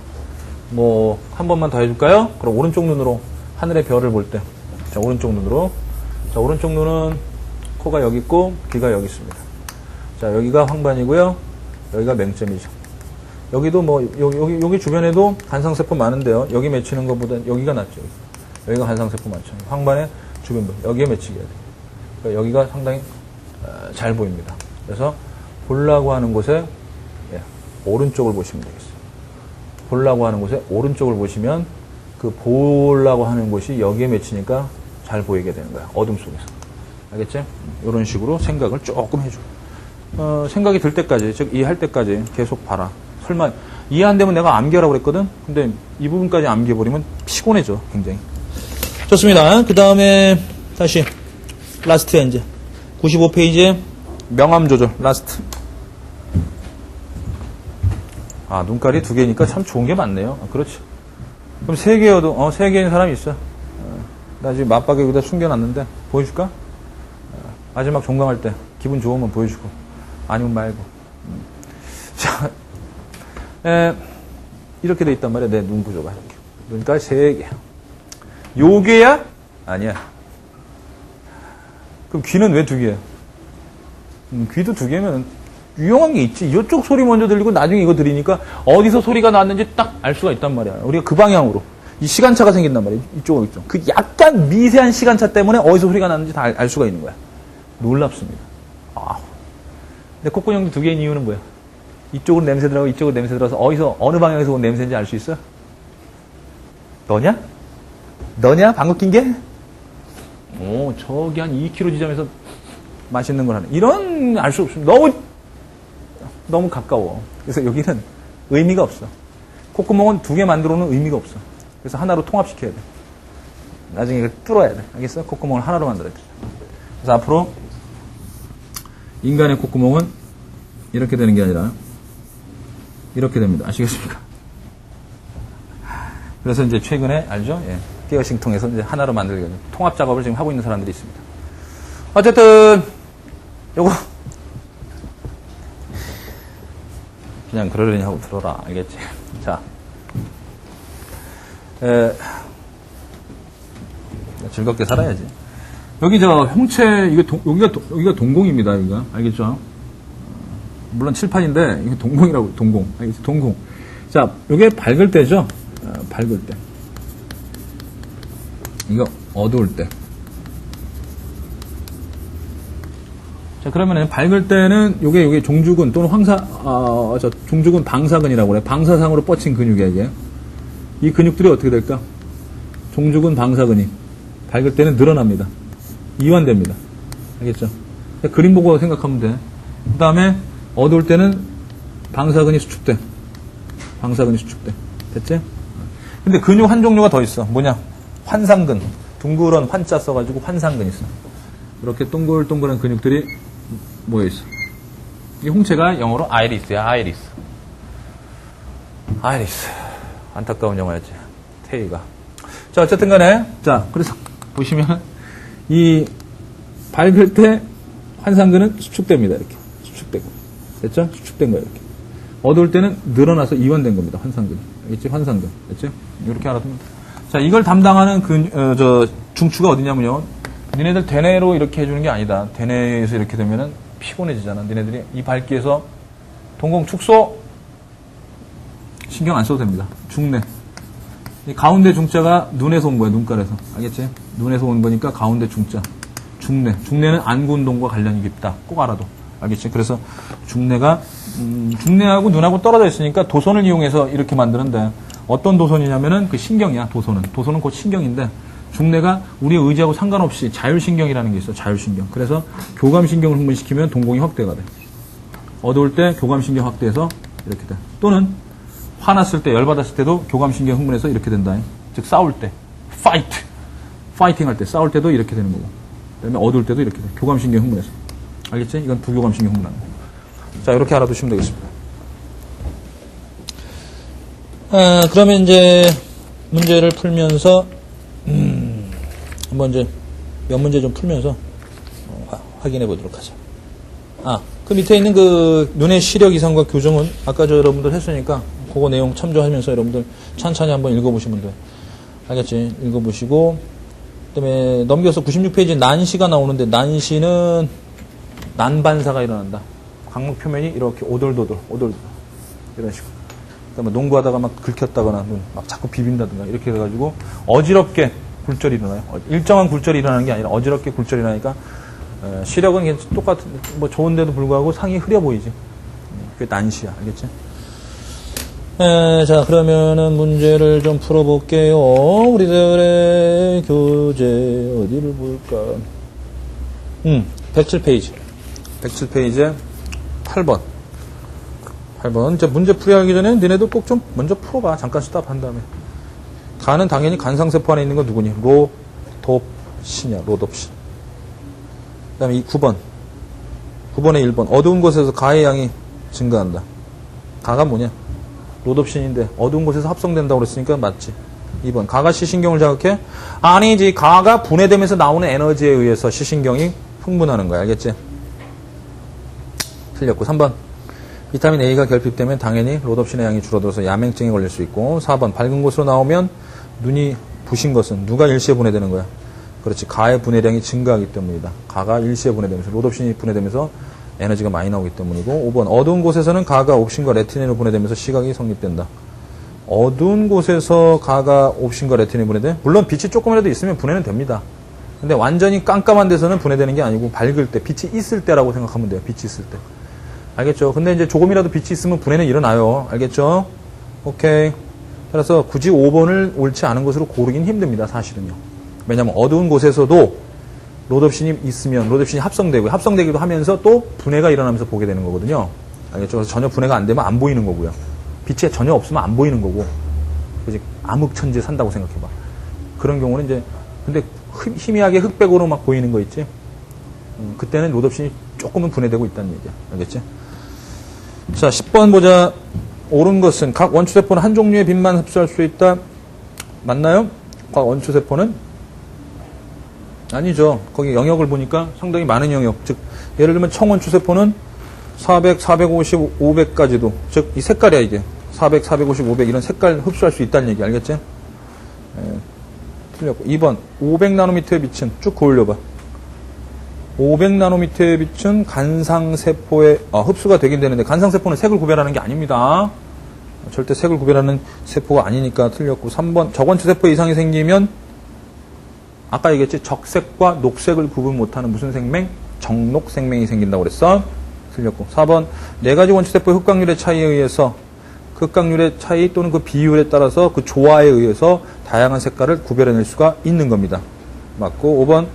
S1: 한 번만 더 해줄까요? 그럼 오른쪽 눈으로 하늘의 별을 볼 때. 자, 오른쪽 눈으로. 자, 오른쪽 눈은 코가 여기 있고, 귀가 여기 있습니다. 자, 여기가 황반이고요. 여기가 맹점이죠. 여기도 여기 주변에도 간상세포 많은데요. 여기 맺히는 것보다 여기가 낫죠. 여기가 간상세포 많죠. 황반의 주변부. 여기에 맺히게 해야 돼요. 그러니까 여기가 상당히 잘 보입니다. 그래서 보려고 하는 곳에 오른쪽을 보시면 되겠어요. 보려고 하는 곳에 오른쪽을 보시면 그 보려고 하는 곳이 여기에 맺히니까 잘 보이게 되는 거야. 어둠 속에서. 알겠지? 이런 식으로 생각을 조금 해줘. 생각이 들 때까지, 즉 이해할 때까지 계속 봐라. 설마 이해 안 되면 내가 암기하라고 그랬거든? 근데 이 부분까지 암기해버리면 피곤해져. 굉장히. 좋습니다. 그 다음에 다시 라스트야 이제. 95페이지에 명암 조절. 라스트. 아, 눈깔이 2개니까 참 좋은 게 많네요. 그렇지. 그럼 3개여도, 3개인 사람이 있어. 나 지금 맞박에 여기다 숨겨놨는데, 보여줄까? 마지막 종강할 때, 기분 좋으면 보여주고, 아니면 말고. 자, 이렇게 돼 있단 말이야. 내 눈 구조가. 이렇게. 눈깔 3개. 요게야? 아니야. 그럼 귀는 왜 2개야? 귀도 2개면, 유용한 게 있지. 이쪽 소리 먼저 들리고 나중에 이거 들으니까 어디서 소리가 났는지 딱 알 수가 있단 말이야. 우리가 그 방향으로. 이 시간차가 생긴단 말이야. 이쪽으로 있죠. 그 약간 미세한 시간차 때문에 어디서 소리가 났는지 다 알 수가 있는 거야. 놀랍습니다. 근데 콧구멍도 2개인 이유는 뭐야? 이쪽으로 냄새 들어가고 이쪽으로 냄새 들어서 어느 방향에서 온 냄새인지 알 수 있어? 너냐? 방귀 낀 게? 저기 한 2km 지점에서 맛있는 걸 하네. 이런 알 수 없습니다. 너무 가까워. 그래서 여기는 의미가 없어. 콧구멍은 2개 만들어놓은 의미가 없어. 그래서 하나로 통합시켜야 돼. 나중에 이걸 뚫어야 돼. 알겠어? 콧구멍을 하나로 만들어야 돼. 그래서 앞으로 인간의 콧구멍은 이렇게 되는 게 아니라 이렇게 됩니다. 아시겠습니까? 그래서 이제 최근에 알죠? 깨어싱 통해서 이제 하나로 만들게 통합 작업을 지금 하고 있는 사람들이 있습니다. 어쨌든 요거 그냥 그러려니 하고 들어라. 알겠지? 자, 즐겁게 살아야지. 여기 형체, 여기가 동공입니다. 여기가. 알겠죠? 물론 칠판인데, 이게 동공이라고, 동공. 알겠지? 동공. 자, 요게 밝을 때죠? 밝을 때. 이거 어두울 때. 자, 그러면은 밝을 때는 요게 종주근 또는 종주근 방사근이라고 그래. 방사상으로 뻗친 근육이야, 이게. 이 근육들이 어떻게 될까? 종주근 방사근이 밝을 때는 늘어납니다. 이완됩니다. 알겠죠? 그림 보고 생각하면 돼. 그 다음에 어두울 때는 방사근이 수축돼. 됐지? 근데 근육 한 종류가 더 있어. 뭐냐? 환상근. 둥그런 환자 써가지고 환상근 있어. 이렇게 동글동글한 근육들이 모여있어. 이 홍채가 영어로 아이리스야, 아이리스. 아이리스. 안타까운 영화였지. 테이가. 자, 어쨌든 간에. 자, 그래서 보시면, 이, 밝을 때 환상근은 수축됩니다. 이렇게. 수축되고. 됐죠? 수축된 거예요. 이렇게. 어두울 때는 늘어나서 이완된 겁니다. 환상근이. 알겠지? 환상근. 됐죠? 이렇게 알아두면 돼. 자, 이걸 담당하는 중추가 어디냐면요. 니네들 대뇌로 이렇게 해주는 게 아니다. 대뇌에서 이렇게 되면은 피곤해지잖아. 니네들이 이 밝기에서 동공 축소 신경 안 써도 됩니다. 중뇌. 이 가운데 중자가 눈에서 온 거야. 눈깔에서. 알겠지? 눈에서 온 거니까 가운데 중자. 중뇌. 중뇌는 안구운동과 관련이 깊다. 꼭 알아도. 알겠지? 그래서 중뇌가 중뇌하고 눈하고 떨어져 있으니까 도선을 이용해서 이렇게 만드는데 어떤 도선이냐면은 그 신경이야. 도선은 곧 신경인데 중뇌가 우리의 의지하고 상관없이 자율신경이라는 게 있어. 자율신경. 그래서 교감신경을 흥분시키면 동공이 확대가 돼. 어두울 때 교감신경 확대해서 이렇게 돼. 또는 화났을 때, 열받았을 때도 교감신경 흥분해서 이렇게 된다. 즉 싸울 때, 파이팅 할 때, 싸울 때도 이렇게 되는 거고. 그다음에 어두울 때도 이렇게 돼. 교감신경 흥분해서. 알겠지? 이건 부교감신경 흥분하는 거. 자, 이렇게 알아두시면 되겠습니다. 그러면 이제 문제를 풀면서 한번 이제 몇 문제 좀 풀면서 확인해 보도록 하죠. 그 밑에 있는 그 눈의 시력 이상과 교정은 아까 저 여러분들 했으니까 그거 내용 참조하면서 여러분들 천천히 한번 읽어보시면 돼요. 알겠지? 읽어보시고 그다음에 넘겨서 96페이지 난시가 나오는데 난시는 난반사가 일어난다. 광목 표면이 이렇게 오돌도돌 이런 식으로. 그다음에 농구하다가 막 긁혔다거나 눈 막 자꾸 비빈다든가 이렇게 해가지고 어지럽게 굴절이 일어나요. 일정한 굴절이 일어나는 게 아니라 어지럽게 굴절이 일어나니까 시력은 똑같은 뭐 좋은데도 불구하고 상이 흐려 보이지. 그게 난시야. 알겠지? 자, 그러면은 문제를 좀 풀어볼게요. 우리들의 교재 어디를 볼까? 107페이지. 107페이지에 8번. 이제 문제 풀이하기 전에 니네도 꼭 좀 먼저 풀어봐. 잠깐 스탑한 다음에. 가는 당연히 간상세포 안에 있는 건 누구니? 로덥신이야. 로덥신. 그 다음에 이 9번. 9번에 1번. 어두운 곳에서 가의 양이 증가한다. 가가 뭐냐? 로덥신인데 어두운 곳에서 합성된다고 그랬으니까 맞지. 2번. 가가 시신경을 자극해? 아니지. 가가 분해되면서 나오는 에너지에 의해서 시신경이 흥분하는 거야. 알겠지? 틀렸고. 3번. 비타민 A가 결핍되면 당연히 로덥신의 양이 줄어들어서 야맹증에 걸릴 수 있고. 4번. 밝은 곳으로 나오면 눈이 부신 것은 누가 일시에 분해되는 거야? 그렇지. 가의 분해량이 증가하기 때문이다. 가가 일시에 분해되면서 로덥신이 분해되면서 에너지가 많이 나오기 때문이고. 5번. 어두운 곳에서는 가가 옵신과 레티닌으로 분해되면서 시각이 성립된다. 어두운 곳에서 가가 옵신과 레티닌이 분해돼? 물론 빛이 조금이라도 있으면 분해는 됩니다. 근데 완전히 깜깜한 데서는 분해되는 게 아니고 밝을 때, 빛이 있을 때라고 생각하면 돼요. 빛이 있을 때. 알겠죠? 근데 이제 조금이라도 빛이 있으면 분해는 일어나요. 알겠죠? 오케이. 따라서 굳이 5번을 옳지 않은 것으로 고르긴 힘듭니다. 사실은요. 왜냐면 어두운 곳에서도 로덥신이 있으면 로덥신이 합성되기도 하면서 또 분해가 일어나면서 보게 되는 거거든요. 알겠죠? 그래서 전혀 분해가 안 되면 안 보이는 거고요. 빛이 전혀 없으면 안 보이는 거고. 그지? 암흑천지에 산다고 생각해봐. 그런 경우는 이제 근데 희미하게 흑백으로 막 보이는 거 있지? 그때는 로덥신이 조금은 분해되고 있다는 얘기야. 알겠지? 자, 10번 보자. 옳은 것은 각 원추세포는 한 종류의 빛만 흡수할 수 있다. 맞나요? 각 원추세포는? 아니죠. 거기 영역을 보니까 상당히 많은 영역. 즉, 예를 들면 청원추세포는 400, 450, 500까지도. 즉, 이 색깔이야, 이게. 400, 450, 500 이런 색깔 흡수할 수 있다는 얘기. 알겠지? 틀렸고. 2번. 500나노미터의 빛은 쭉 그올려봐. 500나노미터의 빛은 간상세포에 흡수가 되긴 되는데 간상세포는 색을 구별하는 게 아닙니다. 절대 색을 구별하는 세포가 아니니까 틀렸고. 3번 적원추세포 이상이 생기면 아까 얘기했지. 적색과 녹색을 구분 못하는 무슨 생명? 정녹생명이 생긴다고 그랬어. 틀렸고. 4번 4가지 원추세포의 흑각률의 차이에 의해서 그 흑각률의 차이 또는 그 비율에 따라서 그 조화에 의해서 다양한 색깔을 구별해낼 수가 있는 겁니다. 맞고. 5번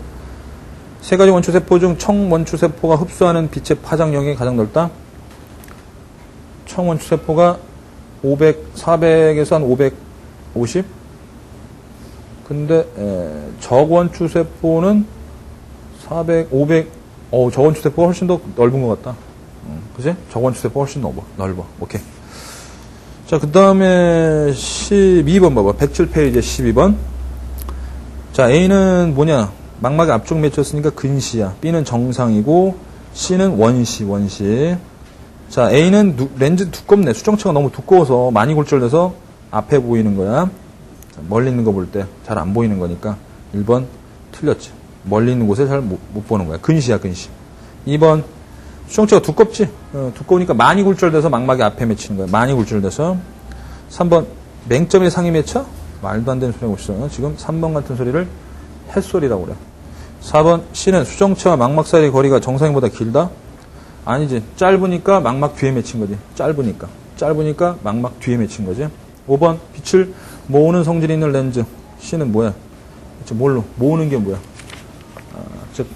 S1: 3가지 원추세포 중 청원추세포가 흡수하는 빛의 파장 영역이 가장 넓다. 청원추세포가 400에서 한 550? 근데 적원추세포는 400, 500, 적원추세포가 훨씬 더 넓은 것 같다. 그지? 적원추세포가 훨씬 넓어. 오케이. 자, 그 다음에 12번 봐봐. 107페이지 12번. 자, A는 뭐냐? 망막의 앞쪽 맺혔으니까 근시야. B는 정상이고, C는 원시. 자, A는 렌즈 두껍네. 수정체가 너무 두꺼워서 많이 골절돼서 앞에 보이는 거야. 자, 멀리 있는 거 볼 때 잘 안 보이는 거니까 1번 틀렸지. 멀리 있는 곳에 잘 못 보는 거야. 근시야, 근시. 2번 수정체가 두껍지? 두꺼우니까 많이 굴절돼서 망막이 앞에 맺히는 거야. 많이 굴절돼서. 3번 맹점에 상이 맺혀? 말도 안 되는 소리하고 있어요. 지금 3번 같은 소리를 햇소리라고 그래. 4번 C는 수정체와 망막 사이의 거리가 정상인보다 길다? 아니지. 짧으니까 망막 뒤에 맺힌 거지. 짧으니까 망막 뒤에 맺힌 거지. 5번 빛을 모으는 성질이 있는 렌즈. C는 뭐야? 뭘로? 모으는 게 뭐야? 즉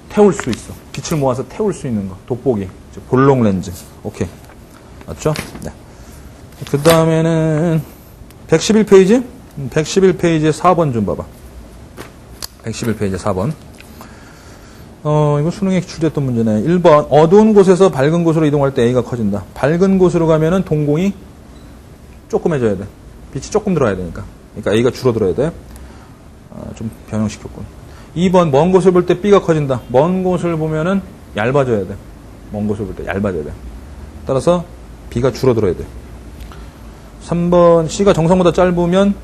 S1: 태울 수 있어. 빛을 모아서 태울 수 있는 거. 돋보기. 볼록 렌즈. 오케이. 맞죠? 네. 그 다음에는 111페이지? 111페이지에 4번 좀 봐봐. 111페이지 4번. 이거 수능에 출제했던 문제네. 1번. 어두운 곳에서 밝은 곳으로 이동할 때 A가 커진다. 밝은 곳으로 가면은 동공이 조그매져야 돼. 빛이 조금 들어야 되니까. 그러니까 A가 줄어들어야 돼. 좀 변형시켰군. 2번. 먼 곳을 볼 때 B가 커진다. 먼 곳을 보면은 얇아져야 돼. 먼 곳을 볼 때 얇아져야 돼. 따라서 B가 줄어들어야 돼. 3번. C가 정상보다 짧으면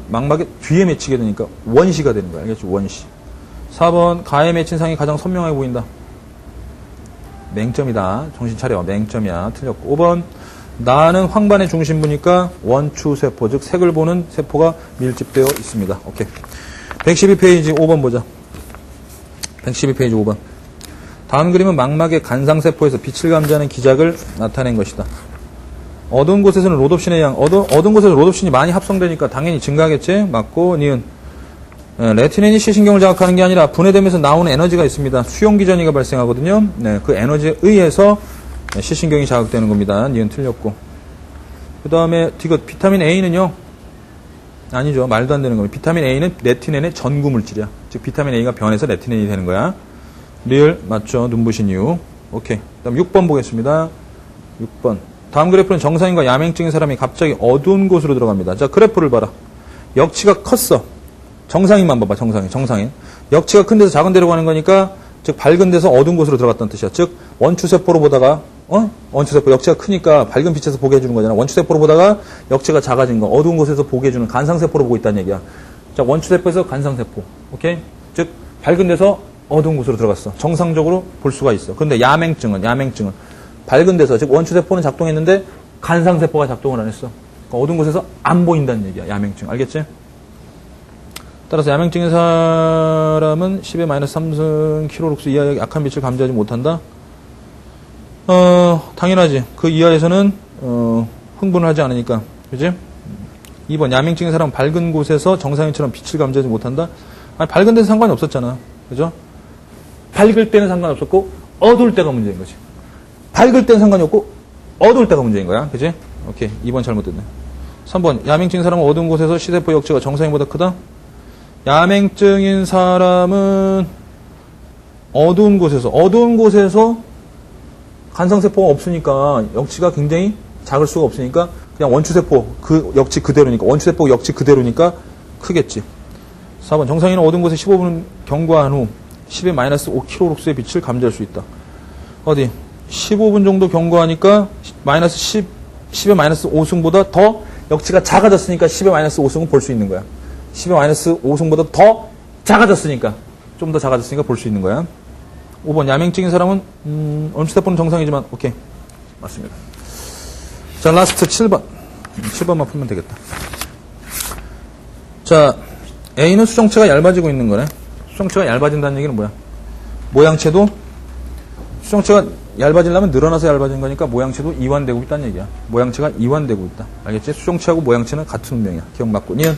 S1: 망막의 뒤에 맺히게 되니까 원시가 되는 거야. 알겠지? 원시. 4번. 가에 맺힌 상이 가장 선명하게 보인다. 맹점이다. 정신 차려. 맹점이야. 틀렸고. 5번. 나는 황반의 중심부니까 원추세포, 즉 색을 보는 세포가 밀집되어 있습니다. 오케이. 112페이지 5번 보자. 112페이지 5번. 다음 그림은 망막의 간상세포에서 빛을 감지하는 기작을 나타낸 것이다. 어두운 곳에서는 로놉신의 양, 어두운 곳에서 로놉신이 많이 합성되니까 당연히 증가하겠지? 맞고, 니은. 레티닌이 시신경을 자극하는 게 아니라 분해되면서 나오는 에너지가 있습니다. 수용기전이가 발생하거든요. 네, 그 에너지에 의해서 시신경이 자극되는 겁니다. 니은 틀렸고. 그 다음에 디귿. 비타민 A는요. 아니죠. 말도 안 되는 겁니다. 비타민 A는 레티넨의 전구 물질이야. 즉 비타민 A가 변해서 레티넨이 되는 거야. 리을 맞죠. 눈부신 이유. 오케이. 그 다음 6번 보겠습니다. 6번. 다음 그래프는 정상인과 야맹증인 사람이 갑자기 어두운 곳으로 들어갑니다. 자, 그래프를 봐라. 역치가 컸어. 정상인만 봐봐. 정상인. 역치가 큰 데서 작은 데로 가는 거니까 즉 밝은 데서 어두운 곳으로 들어갔다는 뜻이야. 즉 원추세포로 보다가 원추세포 역치가 크니까 밝은 빛에서 보게 해주는 거잖아. 원추세포로 보다가 역치가 작아진 거. 어두운 곳에서 보게 해주는 간상세포로 보고 있다는 얘기야. 자, 원추세포에서 간상세포. 오케이? 즉 밝은 데서 어두운 곳으로 들어갔어. 정상적으로 볼 수가 있어. 그런데 야맹증은 밝은 데서, 즉 원추세포는 작동했는데 간상세포가 작동을 안 했어. 그러니까 어두운 곳에서 안 보인다는 얘기야. 야맹증. 알겠지? 따라서 야맹증인 사람은 10의 -3승 킬로룩스 이하의 약한 빛을 감지하지 못한다? 당연하지. 그 이하에서는 흥분을 하지 않으니까. 그지? 2번. 야맹증인 사람은 밝은 곳에서 정상인처럼 빛을 감지하지 못한다? 아니, 밝은 데는 상관이 없었잖아. 그죠? 밝을 때는 상관없었고 어두울 때가 문제인 거지. 밝을 때는 상관이 없고 어두울 때가 문제인 거야. 그지? 오케이. 2번 잘못됐네. 3번. 야맹증인 사람은 어두운 곳에서 시세포 역치가 정상인보다 크다? 야맹증인 사람은 어두운 곳에서 간상세포가 없으니까 역치가 굉장히 작을 수가 없으니까 그냥 원추세포 그 역치 그대로니까 원추세포 역치 그대로니까 크겠지. 4번. 정상인은 어두운 곳에 15분 경과한 후 10의 -5kL의 빛을 감지할 수 있다. 어디? 15분 정도 경과하니까 -10의 -5승보다 더 역치가 작아졌으니까 10의 -5승은 볼 수 있는 거야. 10의 -5승보다 더 작아졌으니까 좀 더 작아졌으니까 볼 수 있는 거야. 5번. 야맹증인 사람은 원추세포는 정상이지만 오케이. 맞습니다. 자, 라스트 7번. 7번만 풀면 되겠다. 자, A는 수정체가 얇아지고 있는 거네. 수정체가 얇아진다는 얘기는 뭐야? 모양체도 수정체가 얇아지려면 늘어나서 얇아진 거니까 모양체도 이완되고 있다는 얘기야. 모양체가 이완되고 있다. 알겠지? 수정체하고 모양체는 같은 운명이야. 기억 맞고. 니은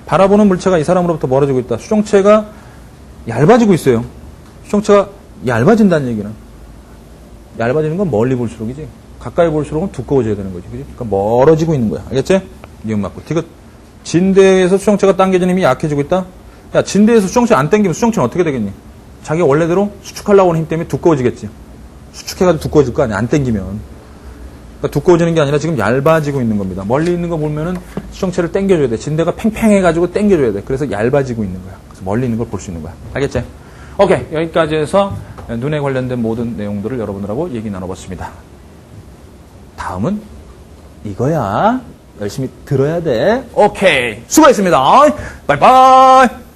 S1: 바라보는 물체가 이 사람으로부터 멀어지고 있다. 수정체가 얇아지고 있어요. 수정체가 얇아진다는 얘기는 얇아지는 건 멀리 볼수록이지. 가까이 볼수록은 두꺼워져야 되는 거지. 그지? 그러니까 멀어지고 있는 거야. 알겠지? 니은 맞고. 디귿 진대에서 수정체가 당겨지는 힘이 약해지고 있다? 야, 진대에서 수정체 안 당기면 수정체는 어떻게 되겠니? 자기가 원래대로 수축하려고 하는 힘 때문에 두꺼워지겠지. 수축해가지고 두꺼워질 거 아니야, 안 당기면. 그러니까 두꺼워지는 게 아니라 지금 얇아지고 있는 겁니다. 멀리 있는 거 보면은 수정체를 당겨줘야 돼. 진대가 팽팽해가지고 당겨줘야 돼. 그래서 얇아지고 있는 거야. 그래서 멀리 있는 걸 볼 수 있는 거야. 알겠지? 오케이. 여기까지 해서 눈에 관련된 모든 내용들을 여러분들하고 얘기 나눠봤습니다. 다음은 이거야. 열심히 들어야 돼. 오케이. 수고했습니다. 바이바이.